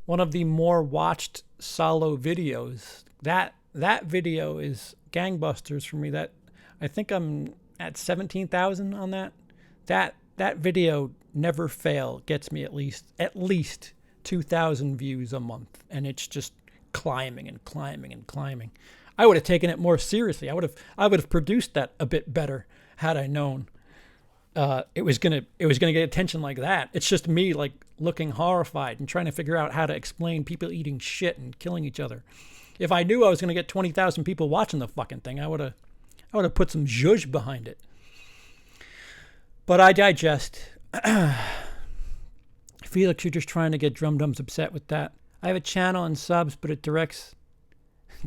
more watched Salo videos. That video is gangbusters for me. That I think I'm at 17,000 on that. That video never fail gets me at least 2,000 views a month, and it's just climbing and climbing and climbing. I would have taken it more seriously. I would have produced that a bit better had I known it was gonna get attention like that. It's just me like looking horrified and trying to figure out how to explain people eating shit and killing each other. If I knew I was gonna get 20,000 people watching the fucking thing, I would have put some zhuzh behind it. But I digest. Felix, you're just trying to get Drum Dums upset with that. I have a channel and subs, but it directs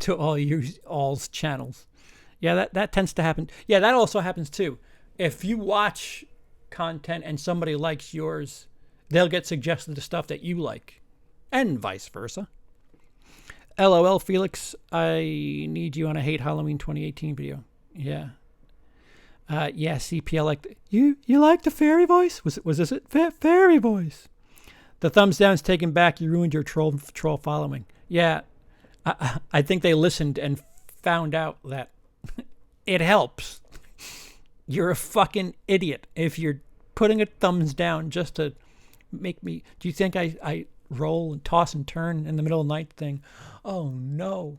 to all's channels. Yeah, that tends to happen. Yeah, that also happens too. If you watch content and somebody likes yours, they'll get suggested the stuff that you like, and vice versa. LOL, Felix, I need you on a Hate Halloween 2018 video. Yeah. Yeah, CP, I like you like the fairy voice? Was this it? Fairy voice. The thumbs down's taken back. You ruined your troll following. Yeah, I think they listened and found out that it helps. You're a fucking idiot if you're putting a thumbs down just to make me. Do you think I roll and toss and turn in the middle of the night thing? Oh no.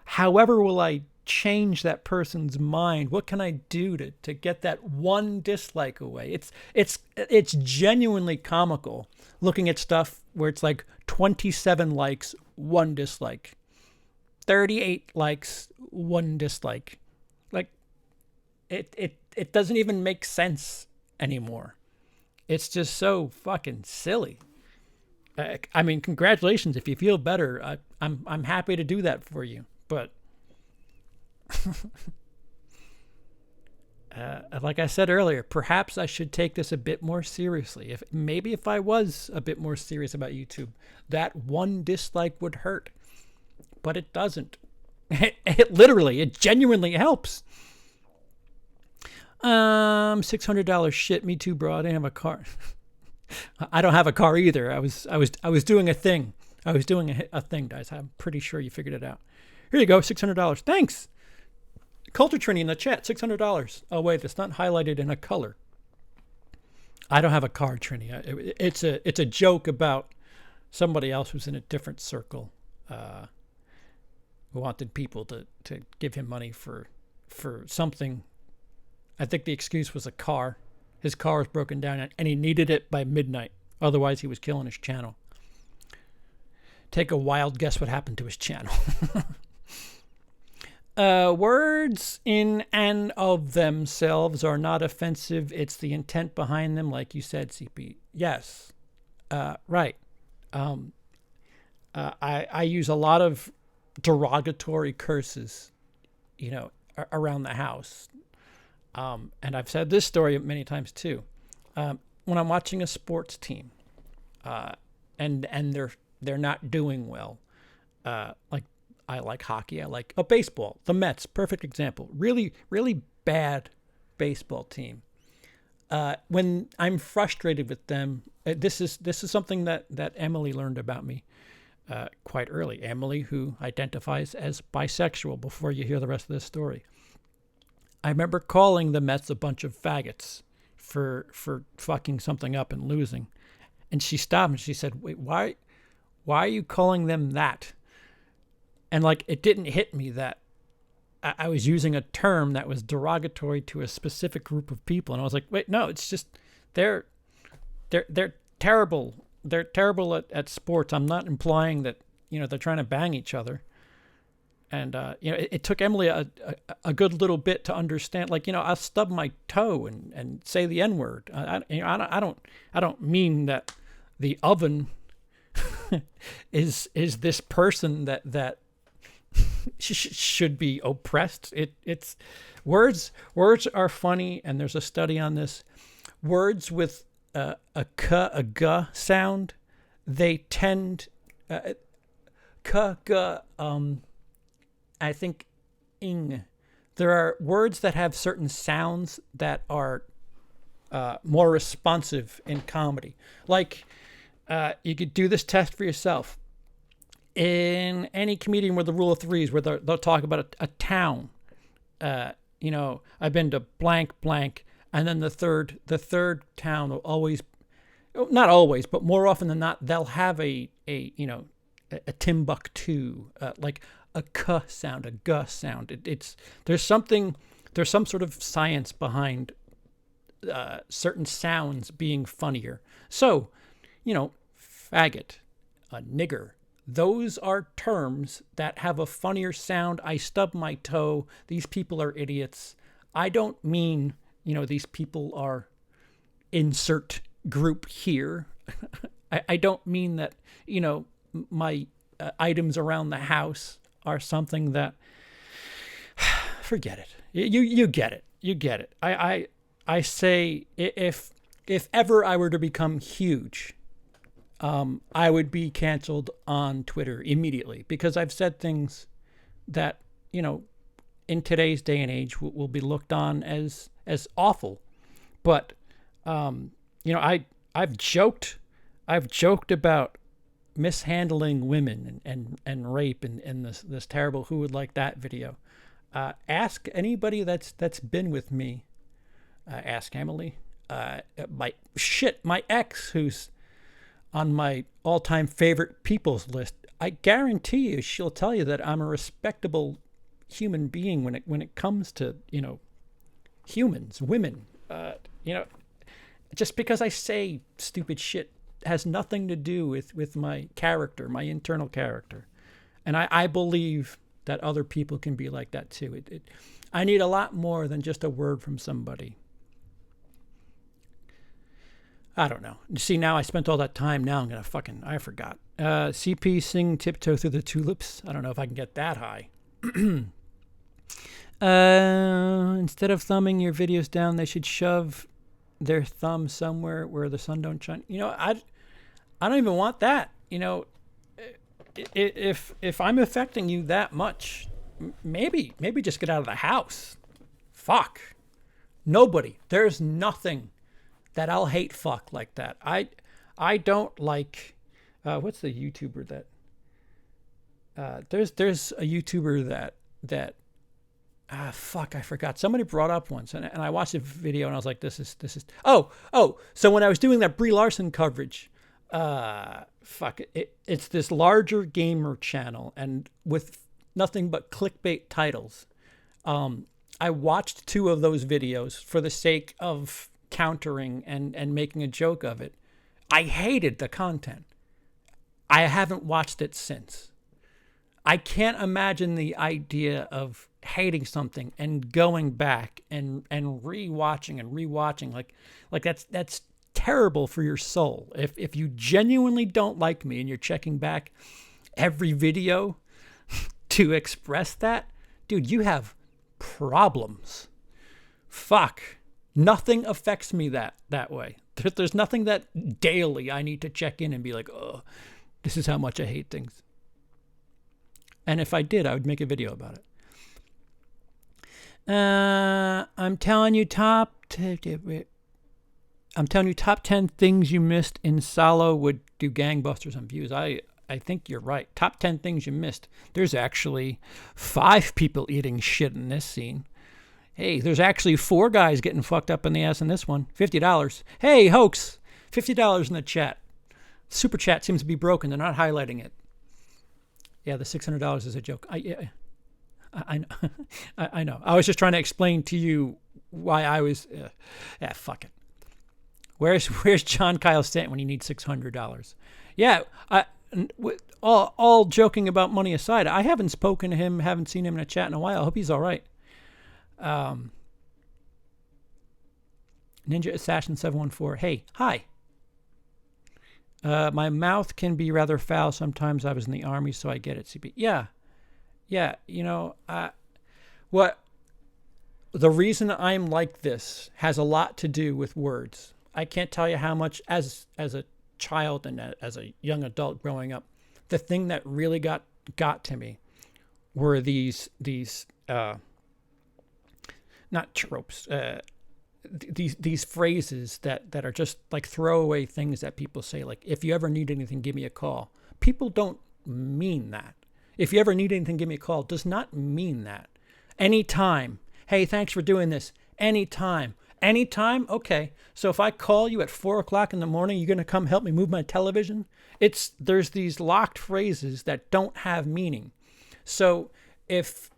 However will I change that person's mind? What can I do to get that one dislike away? It's genuinely comical looking at stuff where it's like 27 likes, 1 dislike. 38 likes, 1 dislike. Like it doesn't even make sense anymore. It's just so fucking silly. I mean, congratulations if you feel better. I'm happy to do that for you, but like I said earlier, perhaps I should take this a bit more seriously. If I was a bit more serious about YouTube, that 1 dislike would hurt, but it doesn't. It genuinely helps. $600 shit. Me too, bro. I didn't have a car. I don't have a car either. I was doing a thing. I was doing a thing, guys. I'm pretty sure you figured it out. Here you go, $600. Thanks. Culture Trini in the chat, $600. Oh wait, it's not highlighted in a color. I don't have a car, Trini. It's a joke about somebody else who's in a different circle, who wanted people to give him money for something. I think the excuse was a car. His car was broken down and he needed it by midnight. Otherwise, he was killing his channel. Take a wild guess what happened to his channel. Words in and of themselves are not offensive. It's the intent behind them, like you said, CP. Yes. Right. I use a lot of derogatory curses, around the house. And I've said this story many times too. When I'm watching a sports team, and they're not doing well, like I like hockey, I like baseball, the Mets, perfect example. Really, really bad baseball team. When I'm frustrated with them, this is something that Emily learned about me quite early. Emily, who identifies as bisexual, before you hear the rest of this story. I remember calling the Mets a bunch of faggots for fucking something up and losing. And she stopped and she said, wait, why are you calling them that? And like, it didn't hit me that I was using a term that was derogatory to a specific group of people. And I was like, wait, no, it's just, they're terrible. They're terrible at sports. I'm not implying that, they're trying to bang each other. And, it took Emily a good little bit to understand, like, I'll stub my toe and say the N-word. I don't mean that the oven is this person that should be oppressed. It's words are funny. And there's a study on this. Words with a k, a g sound, they tend k, g, I think ing. There are words that have certain sounds that are more responsive in comedy. Like, you could do this test for yourself. In any comedian with the rule of threes, where they'll talk about a town, I've been to blank blank, and then the third town will always, not always, but more often than not, they'll have a Timbuktu, like a k sound, a g sound. There's some sort of science behind certain sounds being funnier. So, faggot, a nigger. Those are terms that have a funnier sound. I stub my toe. These people are idiots. I don't mean, these people are insert group here. I don't mean that, my items around the house are something that, forget it. You get it. You get it. I say if ever I were to become huge, I would be canceled on Twitter immediately, because I've said things that, in today's day and age will be looked on as awful. But, I've joked about mishandling women and rape in this terrible Who Would Like That video. Ask anybody that's been with me. Ask Emily. My ex, who's on my all-time favorite people's list. I guarantee you she'll tell you that I'm a respectable human being when it comes to, humans, women. Just because I say stupid shit has nothing to do with my character, my internal character. And I believe that other people can be like that too. I need a lot more than just a word from somebody. I don't know. See, now I spent all that time. Now I'm going to I forgot. CP sing Tiptoe Through the Tulips. I don't know if I can get that high. Instead of thumbing your videos down, they should shove their thumb somewhere where the sun don't shine. I don't even want that. If I'm affecting you that much, maybe just get out of the house. Fuck. Nobody. There's nothing that I'll hate fuck like that. I don't like, what's the YouTuber that, there's a YouTuber that fuck, I forgot. Somebody brought up once, and I watched a video, and I was like, this is, so when I was doing that Brie Larson coverage, it's this larger gamer channel, and with nothing but clickbait titles. I watched 2 of those videos for the sake of countering and making a joke of it. I hated the content. I haven't watched it since. I can't imagine the idea of hating something and going back and rewatching like that's terrible for your soul. If you genuinely don't like me and you're checking back every video to express that, dude, you have problems. Fuck. Nothing affects me that way. There's nothing that daily I need to check in and be like, oh, this is how much I hate things. And if I did, I would make a video about it. I'm telling you top 10 things you missed in Salo would do gangbusters on views. I think you're right. Top 10 things you missed. There's actually 5 people eating shit in this scene. Hey, there's actually 4 guys getting fucked up in the ass in this one. $50. Hey, hoax. $50 in the chat. Super chat seems to be broken. They're not highlighting it. Yeah, the $600 is a joke. I know. I know. I was just trying to explain to you why I was... fuck it. Where's John Kyle Stanton when you need $600? Yeah, all joking about money aside, I haven't spoken to him, haven't seen him in a chat in a while. I hope he's all right. Ninja Assassin 714. Hey, hi. My mouth can be rather foul sometimes. I was in the army, so I get it. CP. Yeah. The reason I'm like this has a lot to do with words. I can't tell you how much as a child and as a young adult growing up, the thing that really got to me were these not tropes, these phrases that are just like throwaway things that people say, like, if you ever need anything, give me a call. People don't mean that. If you ever need anything, give me a call does not mean that. Anytime. Hey, thanks for doing this. Anytime. Anytime? Okay. So if I call you at 4 o'clock in the morning, you're going to come help me move my television? There's these locked phrases that don't have meaning. So if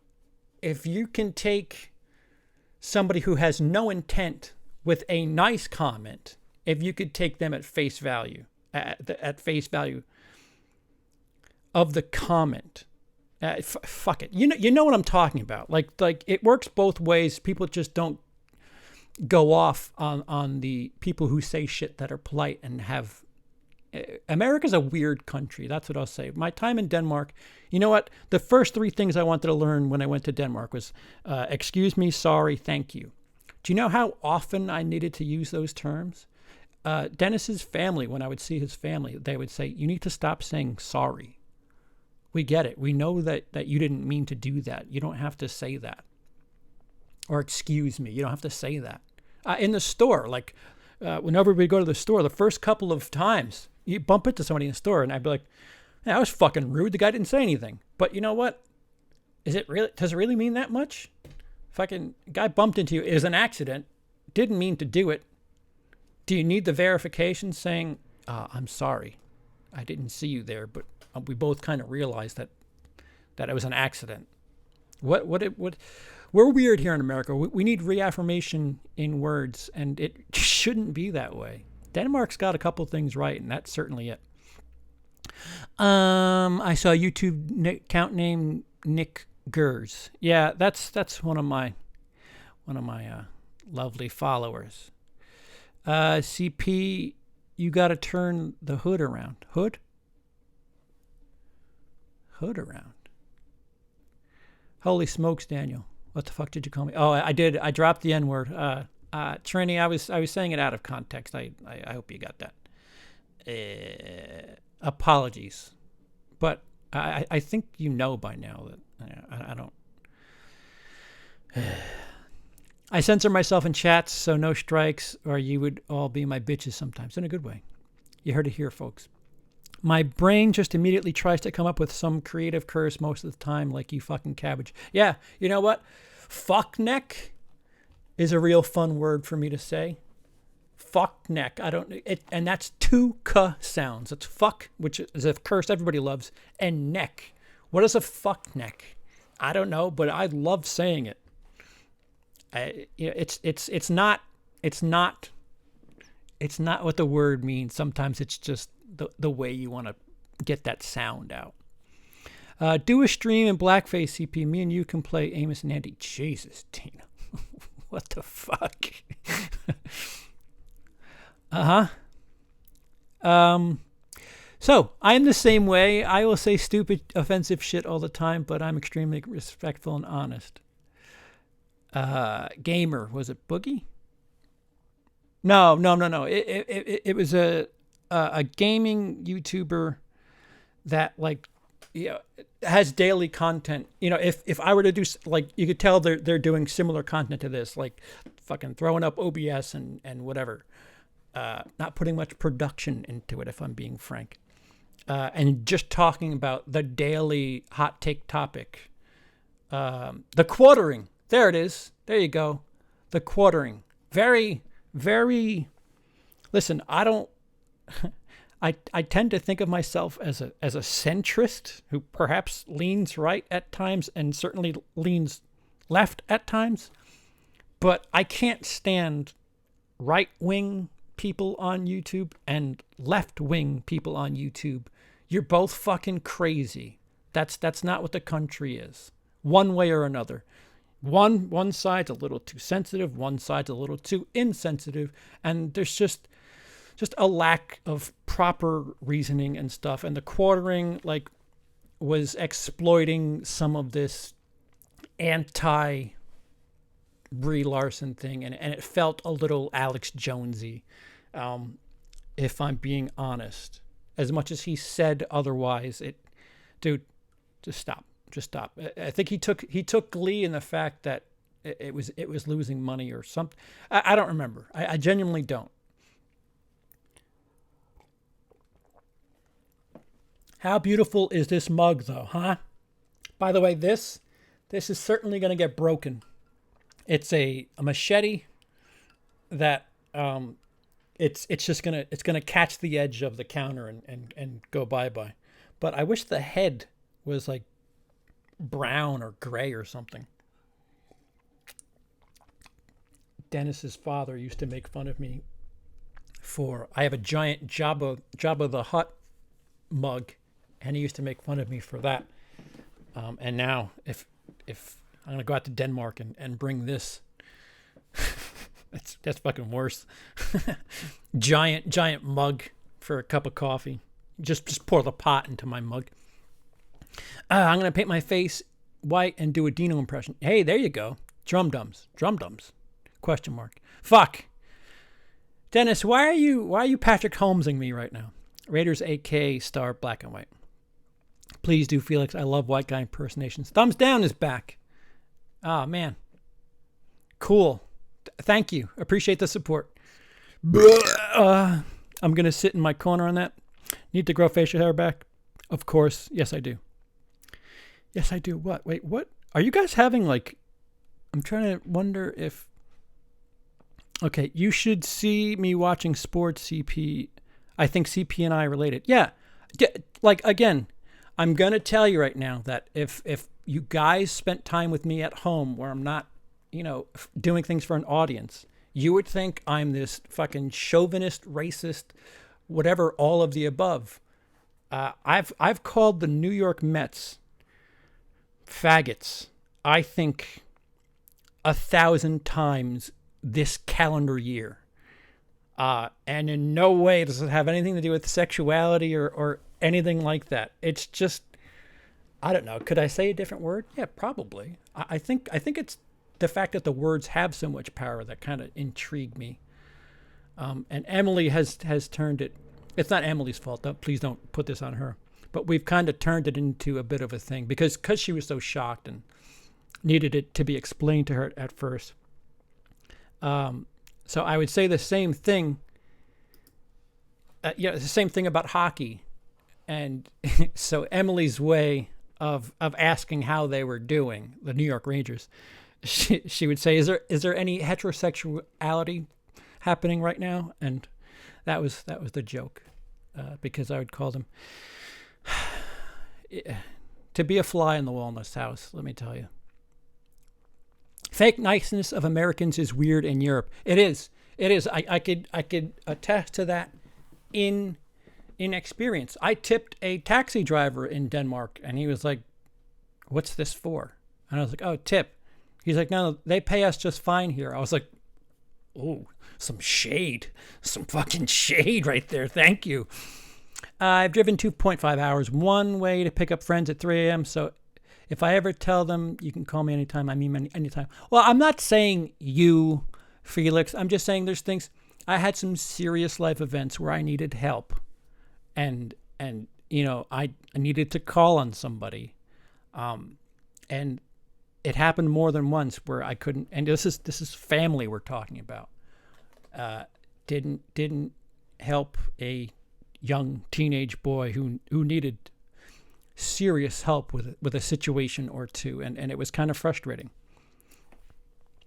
you can take somebody who has no intent with a nice comment, if you could take them at face value, at face value of the comment, fuck it. You know what I'm talking about. Like it works both ways. People just don't go off on the people who say shit that are polite and have. America's a weird country. That's what I'll say. My time in Denmark, you know what? The first 3 things I wanted to learn when I went to Denmark was excuse me, sorry, thank you. Do you know how often I needed to use those terms? Dennis's family, when I would see his family, they would say, you need to stop saying sorry. We get it. We know that you didn't mean to do that. You don't have to say that. Or excuse me. You don't have to say that. In the store, like whenever we go to the store, the first couple of times, you bump into somebody in the store, and I'd be like, that was fucking rude. The guy didn't say anything. But you know what? Does it really mean that much? Fucking guy bumped into you. It was an accident. Didn't mean to do it. Do you need the verification saying, I'm sorry. I didn't see you there, but we both kind of realized that it was an accident. What we're weird here in America. We need reaffirmation in words, and it shouldn't be that way. Denmark's got a couple things right, and that's certainly it. I saw a YouTube account named Nick Gers. Yeah, that's one of my lovely followers. CP, you got to turn the hood around. Hood around. Holy smokes, Daniel. What the fuck did you call me? Oh, I did. I dropped the N-word. Trini, I was saying it out of context. I hope you got that. Apologies. But I think you know by now that I don't. I censor myself in chats, so no strikes, or you would all be my bitches sometimes, in a good way. You heard it here, folks. My brain just immediately tries to come up with some creative curse most of the time, like you fucking cabbage. Yeah, you know what? Fuck neck is a real fun word for me to say. Fuck neck. And that's 2 k sounds. It's fuck, which is a curse everybody loves, and neck. What is a fuck neck? I don't know, but I love saying it. It's not what the word means. Sometimes it's just the way you want to get that sound out. Do a stream in blackface, CP. Me and you can play Amos and Andy. Jesus, Tina. What the fuck? So I'm the same way. I will say stupid, offensive shit all the time, but I'm extremely respectful and honest. Gamer, was it Boogie? No. It was a gaming YouTuber that, like, you know, has daily content. You know, if I were to do, like, you could tell they're doing similar content to this, like fucking throwing up OBS and whatever. Not putting much production into it, if I'm being frank. And just talking about the daily hot take topic. The quartering. There it is. There you go. The quartering. Very, very. Listen, I don't. I tend to think of myself as a centrist who perhaps leans right at times and certainly leans left at times. But I can't stand right-wing people on YouTube and left-wing people on YouTube. You're both fucking crazy. That's not what the country is. One way or another. One side's a little too sensitive, one side's a little too insensitive, and there's just a lack of proper reasoning and stuff. And the quartering, like, was exploiting some of this anti-Brie Larson thing, and it felt a little Alex Jonesy. If I'm being honest, as much as he said otherwise, dude, just stop. Just stop. I think he took glee in the fact that it was losing money or something. I don't remember. I genuinely don't. How beautiful is this mug, though, huh? By the way, this is certainly going to get broken. It's a machete that it's gonna catch the edge of the counter and go bye. But I wish the head was like brown or gray or something. Dennis's father used to make fun of me for I have a giant Jabba the Hutt mug, and he used to make fun of me for that. And now if I'm gonna go out to Denmark and bring this, that's fucking worse. giant mug for a cup of coffee. Just pour the pot into my mug. I'm gonna paint my face white and do a Dino impression. Hey, there you go. Drum dums. Question mark. Fuck. Dennis, why are you Patrick Holmesing me right now? Raiders AK star black and white. Please do, Felix. I love white guy impersonations. Thumbs down is back. Ah, man. Cool. Thank you. Appreciate the support. I'm going to sit in my corner on that. Need to grow facial hair back? Of course. Yes, I do. Yes, I do. What? Wait, what? Are you guys having like... I'm trying to wonder if... Okay, you should see me watching sports CP. I think CP and I are related. Yeah. Like, again, I'm going to tell you right now that if you guys spent time with me at home where I'm not, doing things for an audience, you would think I'm this fucking chauvinist, racist, whatever, all of the above. I've called the New York Mets faggots, I think, 1,000 times this calendar year. And in no way does it have anything to do with sexuality or anything like that. It's just, I don't know. Could I say a different word? Yeah, probably. I think it's the fact that the words have so much power that kind of intrigued me. And Emily has turned it. It's not Emily's fault. Please don't put this on her. But we've kind of turned it into a bit of a thing because she was so shocked and needed it to be explained to her at first. So I would say the same thing. The same thing about hockey. And so Emily's way of asking how they were doing, the New York Rangers, she would say, is there any heterosexuality happening right now? And that was the joke, because I would call them to be a fly in the wall in this house. Let me tell you, fake niceness of Americans is weird in Europe. It is. I could attest to that in experience. I tipped a taxi driver in Denmark, and he was like, "What's this for?" And I was like, "Oh, tip." He's like, "No, they pay us just fine here." I was like, "Oh, some fucking shade right there. Thank you." I've driven 2.5 hours one way to pick up friends at 3 a.m. So if I ever tell them you can call me anytime, I mean anytime. Well, I'm not saying you, Felix. I'm just saying there's things. I had some serious life events where I needed help, and I needed to call on somebody, and it happened more than once where I couldn't. And this is family we're talking about. Didn't help a young teenage boy who needed serious help with a situation or two, and it was kind of frustrating.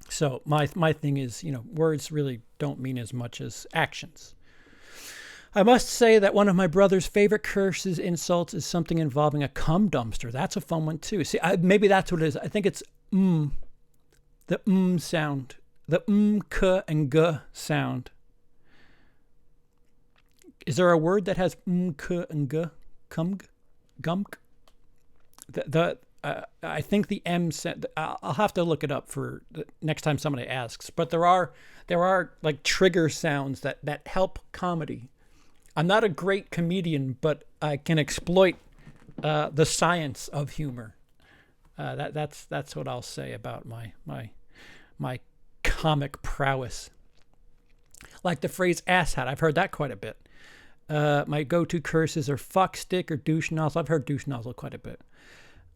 So my thing is, words really don't mean as much as actions. I must say that one of my brother's favorite curses, insults, is something involving a cum dumpster. That's a fun one too. See, maybe that's what it is. I think it's the sound, the k and g sound. Is there a word that has k and g? Cum, gumk. I think the M sound. I'll have to look it up for the next time somebody asks. But there are like trigger sounds that help comedy. I'm not a great comedian, but I can exploit the science of humor. That's what I'll say about my comic prowess. Like the phrase asshat. I've heard that quite a bit. My go-to curses are fuck, stick, or douche nozzle. I've heard douche nozzle quite a bit.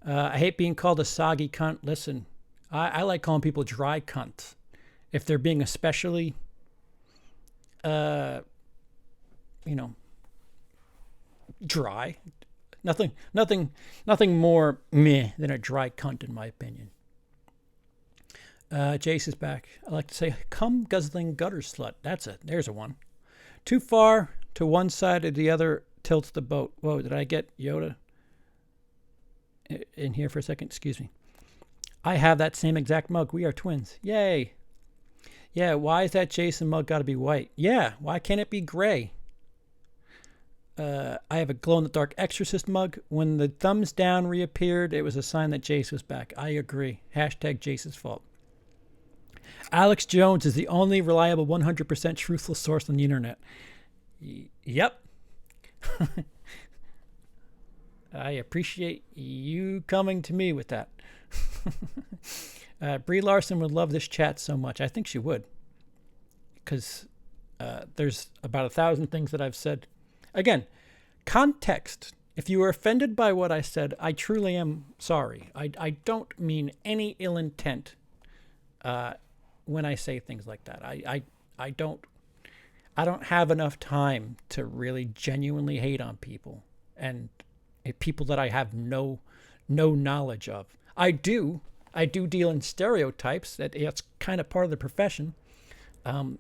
I hate being called a soggy cunt. Listen, I like calling people dry cunts. If they're being especially, dry. Nothing more meh than a dry cunt, in my opinion. Jace is back. I like to say, come guzzling gutter slut. There's a one. Too far to one side or the other tilts the boat. Whoa, did I get Yoda in here for a second? Excuse me. I have that same exact mug. We are twins. Yay. Yeah, why is that Jason mug got to be white? Yeah, why can't it be gray? I have a glow-in-the-dark Exorcist mug. When the thumbs down reappeared, it was a sign that Jace was back. I agree. Hashtag Jace's fault. Alex Jones is the only reliable 100% truthful source on the internet. Yep. I appreciate you coming to me with that. Brie Larson would love this chat so much. I think she would. Because there's about 1,000 things that I've said. Again, context. If you were offended by what I said, I truly am sorry. I don't mean any ill intent when I say things like that. I don't have enough time to really genuinely hate on people and people that I have no knowledge of. I do deal in stereotypes. That's kind of part of the profession. I'm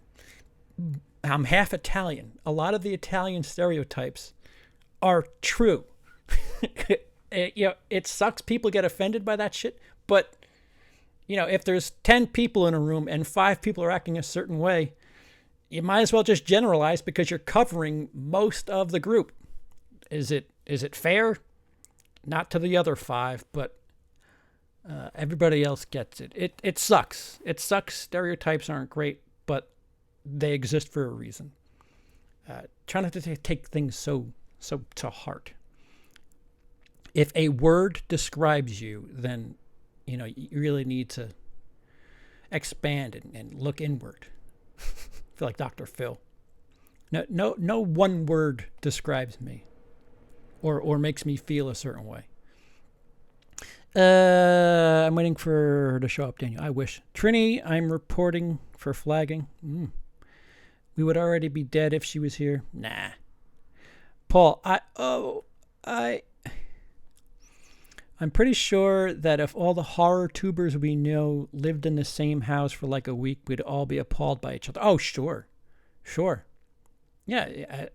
half Italian. A lot of the Italian stereotypes are true. It sucks people get offended by that shit, but if there's 10 people in a room and 5 people are acting a certain way, you might as well just generalize because you're covering most of the group. Is it fair? Not to the other 5, but everybody else gets it. It sucks. It sucks. Stereotypes aren't great, but they exist for a reason. Try not to take things so to heart. If a word describes you, then you really need to expand and look inward. I feel like Dr. Phil. No one word describes me or makes me feel a certain way. I'm waiting for her to show up, Daniel. I wish. Trini, I'm reporting for flagging. We would already be dead if she was here. Nah. Paul, I'm pretty sure that if all the horror tubers we know lived in the same house for like a week, we'd all be appalled by each other. Oh, sure. Yeah.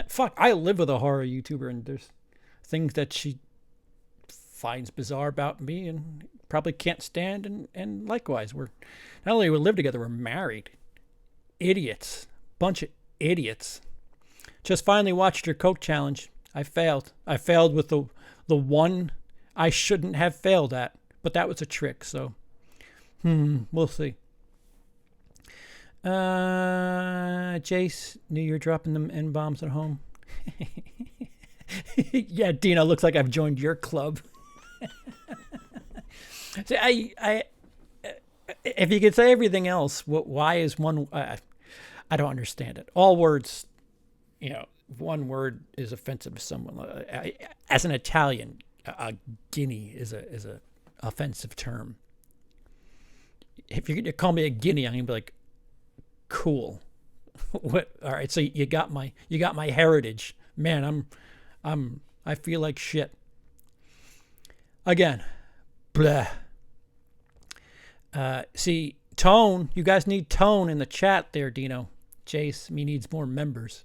Fuck, I live with a horror YouTuber, and there's things that she finds bizarre about me and probably can't stand. And likewise, we're not only we live together, we're married. Idiots. Bunch of idiots. Just finally watched your Coke challenge. I failed. I failed with the one I shouldn't have failed at, but that was a trick, so we'll see. Jace, knew you were dropping them N-bombs at home. Yeah, Dino, looks like I've joined your club. See, I if you could say everything else, why is one? I don't understand it. All words, one word is offensive to someone. As an Italian, a guinea is a offensive term. If you're gonna call me a guinea, I'm gonna be like, cool. What? All right. So you got my heritage, man. I feel like shit. Again, blah. See, tone. You guys need tone in the chat there, Dino. Jace, me needs more members.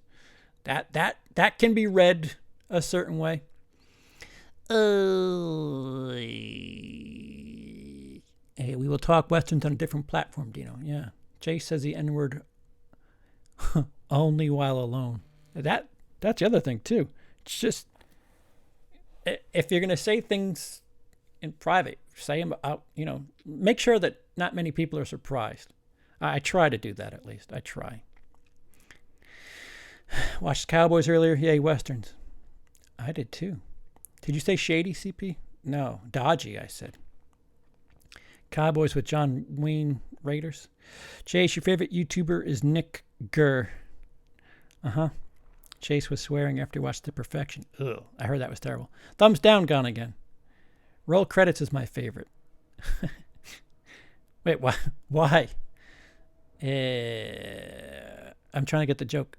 That can be read a certain way. Hey, we will talk Westerns on a different platform, Dino. Yeah. Jace says the N-word only while alone. That's the other thing, too. It's just, if you're going to say things in private, say them out, make sure that not many people are surprised. I try to do that, at least. I try. Watched Cowboys earlier. Yay, Westerns. I did, too. Did you say shady, CP? No, dodgy, I said. Cowboys with John Wayne Raiders. Chase, your favorite YouTuber is Nick Gurr. Uh-huh. Chase was swearing after he watched The Perfection. Ugh, I heard that was terrible. Thumbs down gone again. Roll credits is my favorite. Wait, why? Why? I'm trying to get the joke.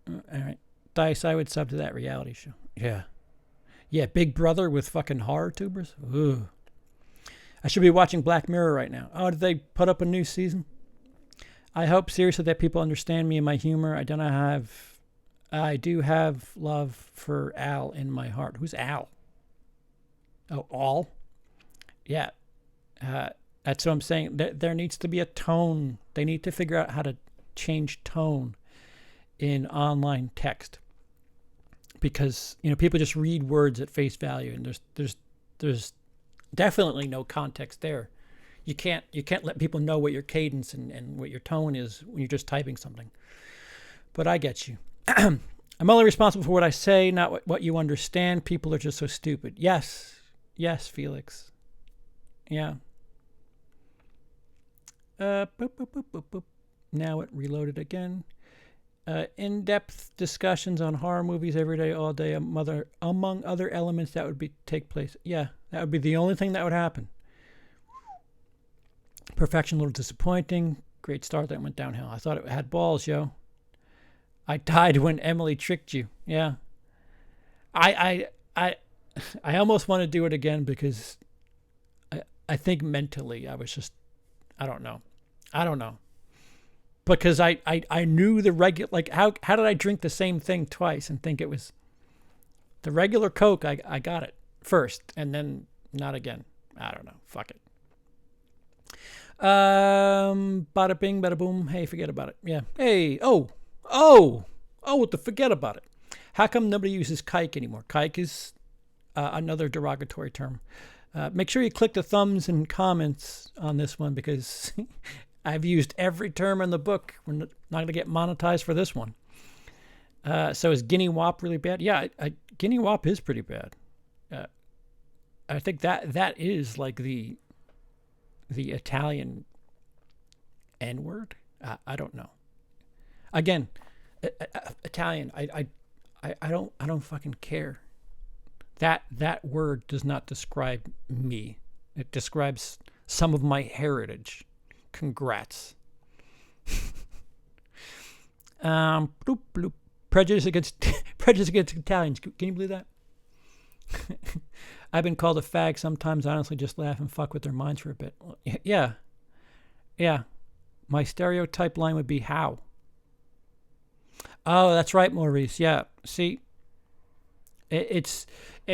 All right. Dice, I would sub to that reality show. Yeah. Yeah, Big Brother with fucking horror tubers. Ooh. I should be watching Black Mirror right now. Oh, did they put up a new season? I hope seriously that people understand me and my humor. I do have love for Al in my heart. Who's Al? Oh, All? Yeah. That's what I'm saying. There needs to be a tone. They need to figure out how to change tone in online text, because people just read words at face value, and there's definitely no context there. You can't let people know what your cadence and what your tone is when you're just typing something. But I get you. I'm only responsible for what I say, not what you understand. People are just so stupid. Yes, Felix. Yeah. Boop, boop, boop, boop, boop. Now it reloaded again. In-depth discussions on horror movies every day, all day, among other elements that would take place. Yeah, that would be the only thing that would happen. Perfection, a little disappointing. Great start, that went downhill. I thought it had balls, yo. I died when Emily tricked you. Yeah. I almost want to do it again, because I think mentally I was just, I don't know. Because I knew the regular, like, how did I drink the same thing twice and think it was the regular Coke? I got it first and then not again. I don't know. Fuck it. Bada bing, bada boom. Hey, forget about it. Yeah. Hey, what the forget about it? How come nobody uses kike anymore? Kike is another derogatory term. Make sure you click the thumbs and comments on this one, because I've used every term in the book. We're not going to get monetized for this one. So is Guinea Wop really bad? Yeah, Guinea Wop is pretty bad. I think that is like the Italian N-word. I don't know. Again, Italian. I don't fucking care. That word does not describe me. It describes some of my heritage. Congrats. Bloop, bloop. Prejudice against Italians. Can you believe that? I've been called a fag sometimes. I honestly just laugh and fuck with their minds for a bit. Yeah. My stereotype line would be how. Oh, that's right, Maurice. Yeah. See, it's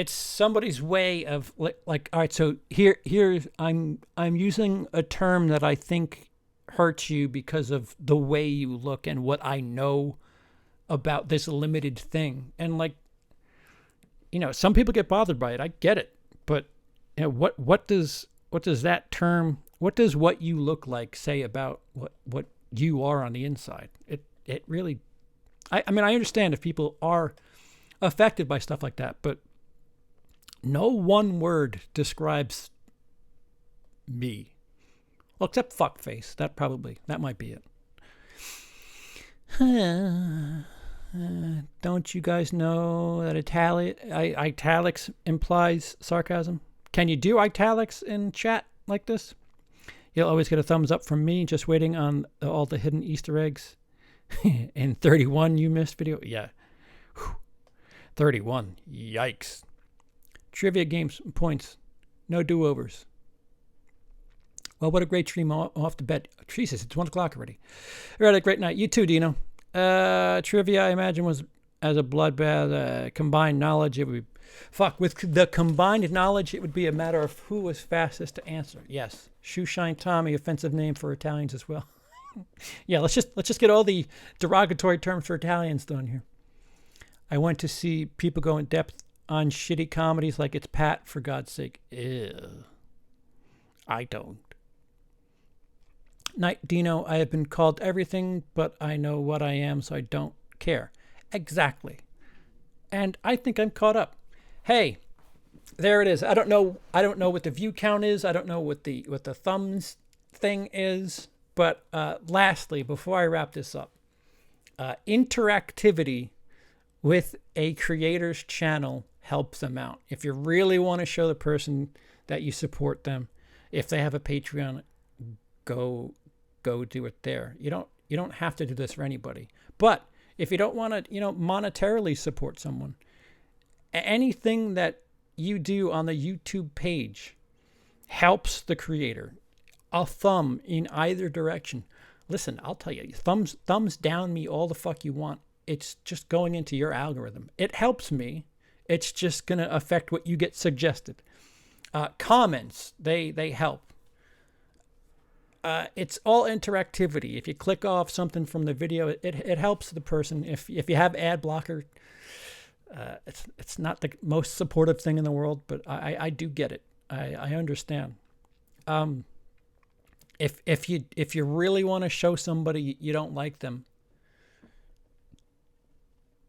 somebody's way of like. All right. So here I'm using a term that I think hurts you because of the way you look and what I know about this limited thing. And like, some people get bothered by it. I get it. But what does that term, what does what you look like say about what you are on the inside? It really, I mean, I understand if people are affected by stuff like that, but no one word describes me. Well, except fuckface. That might be it. Don't you guys know that italics implies sarcasm? Can you do italics in chat like this? You'll always get a thumbs up from me. Just waiting on all the hidden Easter eggs. In 31 you missed video. Yeah. 31. Yikes. Trivia games points. No do-overs. Well, what a great dream off to bed. Jesus, it's 1 o'clock already. All right, a great night. You too, Dino. Trivia, I imagine, was as a bloodbath. Combined knowledge, it would be... With the combined knowledge, it would be a matter of who was fastest to answer. Yes. Shoeshine Tommy, offensive name for Italians as well. Yeah, let's just get all the derogatory terms for Italians done here. I went to see people go in depth on shitty comedies like It's Pat, for God's sake. Ew. I don't. Night, Dino. I have been called everything, but I know what I am, so I don't care. Exactly. And I think I'm caught up. Hey, there it is. I don't know. I don't know what the view count is. I don't know what the thumbs thing is. But lastly, before I wrap this up, interactivity with a creator's channel helps them out. If you really want to show the person that you support them, if they have a Patreon, go do it there. You don't have to do this for anybody. But if you don't want to, monetarily support someone, anything that you do on the YouTube page helps the creator. A thumb in either direction. Listen, I'll tell you, thumbs down me all the fuck you want. It's just going into your algorithm. It helps me. It's just going to affect what you get suggested. Comments, they help. It's all interactivity. If you click off something from the video, it helps the person. If you have ad blocker, it's not the most supportive thing in the world, but I do get it. I understand. If you really want to show somebody you don't like them,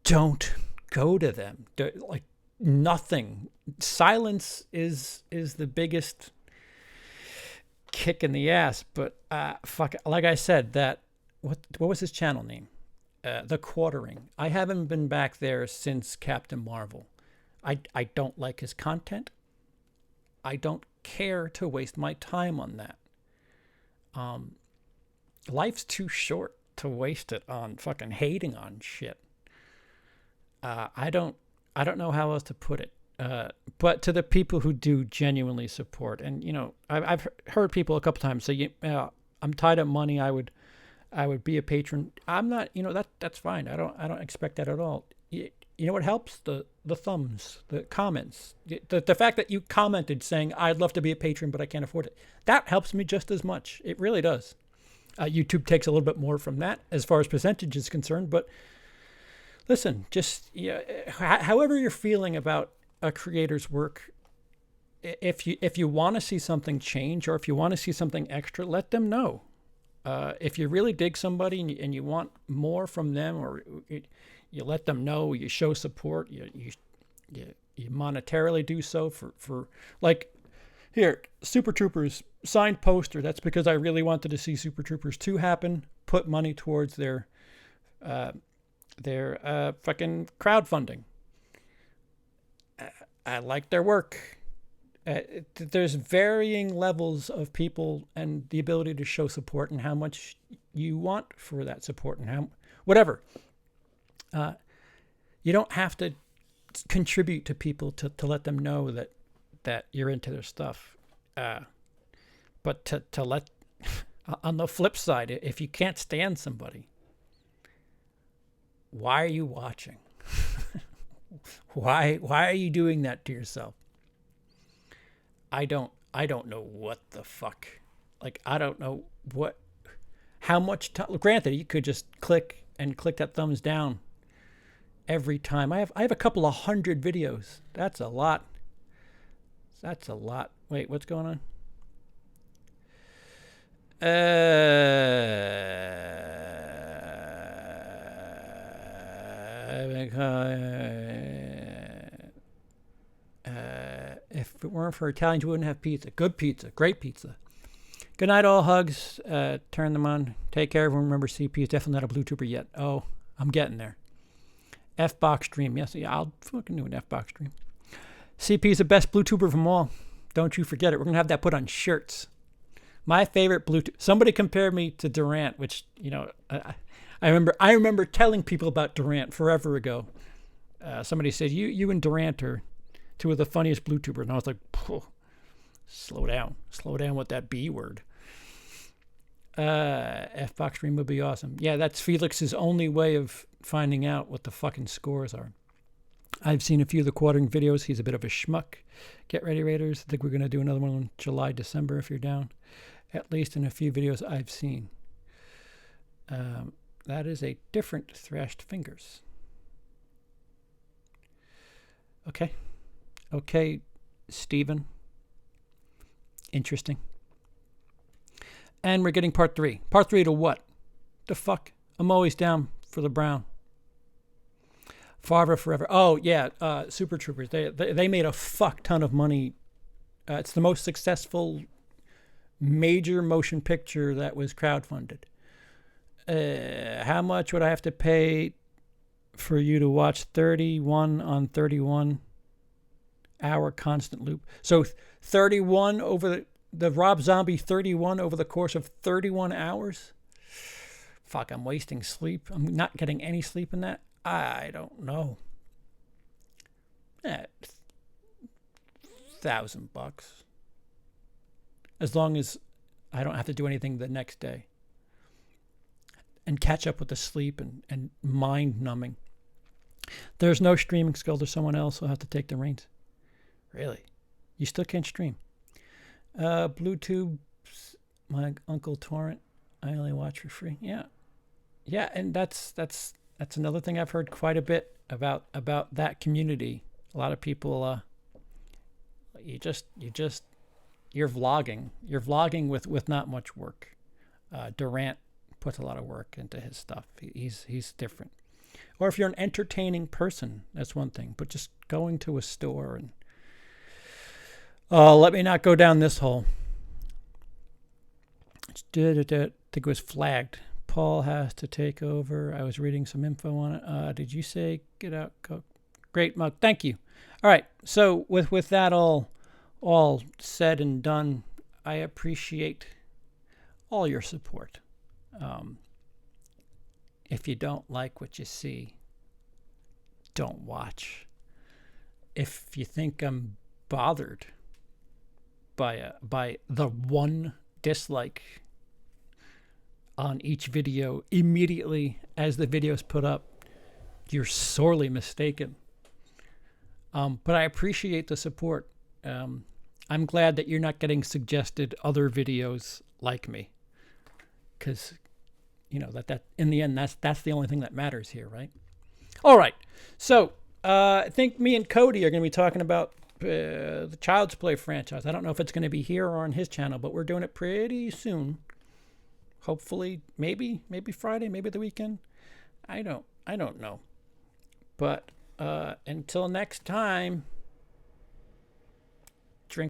don't go to them. Like nothing. Silence is the biggest kick in the ass. But fuck, like I said, that what was his channel name? The Quartering. I haven't been back there since Captain Marvel. I don't like his content. I don't care to waste my time on that. Life's too short to waste it on fucking hating on shit. I don't know how else to put it. But to the people who do genuinely support, and I've heard people a couple times say, I'm tied up money. I would be a patron. I'm not. That's fine. I don't expect that at all. You know what helps? The thumbs, the comments, the fact that you commented saying I'd love to be a patron but I can't afford it. That helps me just as much. It really does. YouTube takes a little bit more from that as far as percentage is concerned. But listen, just however you're feeling about a creator's work, if you want to see something change or if you want to see something extra, let them know. If you really dig somebody and you want more from them, or you let them know, you show support, you monetarily do so for like, here, Super Troopers signed poster. That's because I really wanted to see Super Troopers 2 happen. Put money towards their fucking crowdfunding. I like their work. There's varying levels of people and the ability to show support and how much you want for that support and how whatever. You don't have to contribute to people to let them know that you're into their stuff. But to let on the flip side, if you can't stand somebody, why are you watching? Why are you doing that to yourself? I don't know what the fuck. Like, I don't know how much time. Granted, you could just click that thumbs down every time. I have a couple of 100 videos. That's a lot. Wait, what's going on? If it weren't for Italians, we wouldn't have pizza. Good pizza. Great pizza. Good night, all. Hugs. Turn them on. Take care. Everyone remember CP is definitely not a blue tuber yet. Oh, I'm getting there. F-Box stream. Yes, yeah, I'll fucking do an F-Box stream. CP is the best blue tuber of them all. Don't you forget it. We're going to have that put on shirts. My favorite blue tuber. Somebody compared me to Durant, which, I remember telling people about Durant forever ago. Somebody said, you and Durant are two of the funniest blue tubers. And I was like, slow down with that B word. F-Box stream would be awesome. Yeah, that's Felix's only way of finding out what the fucking scores are. I've seen a few of the Quartering videos. He's a bit of a schmuck. Get ready, Raiders. I think we're going to do another one in July, December if you're down. At least in a few videos I've seen. That is a different Thrashed Fingers. Okay, Steven. Interesting. And we're getting part 3. Part 3 to what? The fuck? I'm always down for the brown. Farva Forever. Oh yeah, Super Troopers. They made a fuck ton of money. It's the most successful major motion picture that was crowdfunded. How much would I have to pay for you to watch 31 on 31 hour constant loop? So 31 over the Rob Zombie 31 over the course of 31 hours? Fuck, I'm wasting sleep. I'm not getting any sleep in that. I don't know. $1,000. As long as I don't have to do anything the next day. And catch up with the sleep and mind numbing. There's no streaming skill. There's someone else who'll have to take the reins. Really? You still can't stream. Bluetooth, my Uncle Torrent. I only watch for free. Yeah. Yeah, and that's another thing I've heard quite a bit about that community. A lot of people you're vlogging with not much work. Durant puts a lot of work into his stuff. He's different. Or if you're an entertaining person, that's one thing. But just going to a store and let me not go down this hole. I think it was flagged. Paul has to take over. I was reading some info on it. Did you say get out? Go. Great, Mug. Thank you. All right. So with that all said and done, I appreciate all your support. If you don't like what you see, don't watch. If you think I'm bothered by the one dislike on each video immediately as the video's put up, you're sorely mistaken. But I appreciate the support. I'm glad that you're not getting suggested other videos like me, because that in the end that's the only thing that matters here, right? All right, so I think me and Cody are going to be talking about the Child's Play franchise. I don't know if it's going to be here or on his channel, but we're doing it pretty soon. Hopefully, maybe Friday, maybe the weekend. I don't know. But until next time.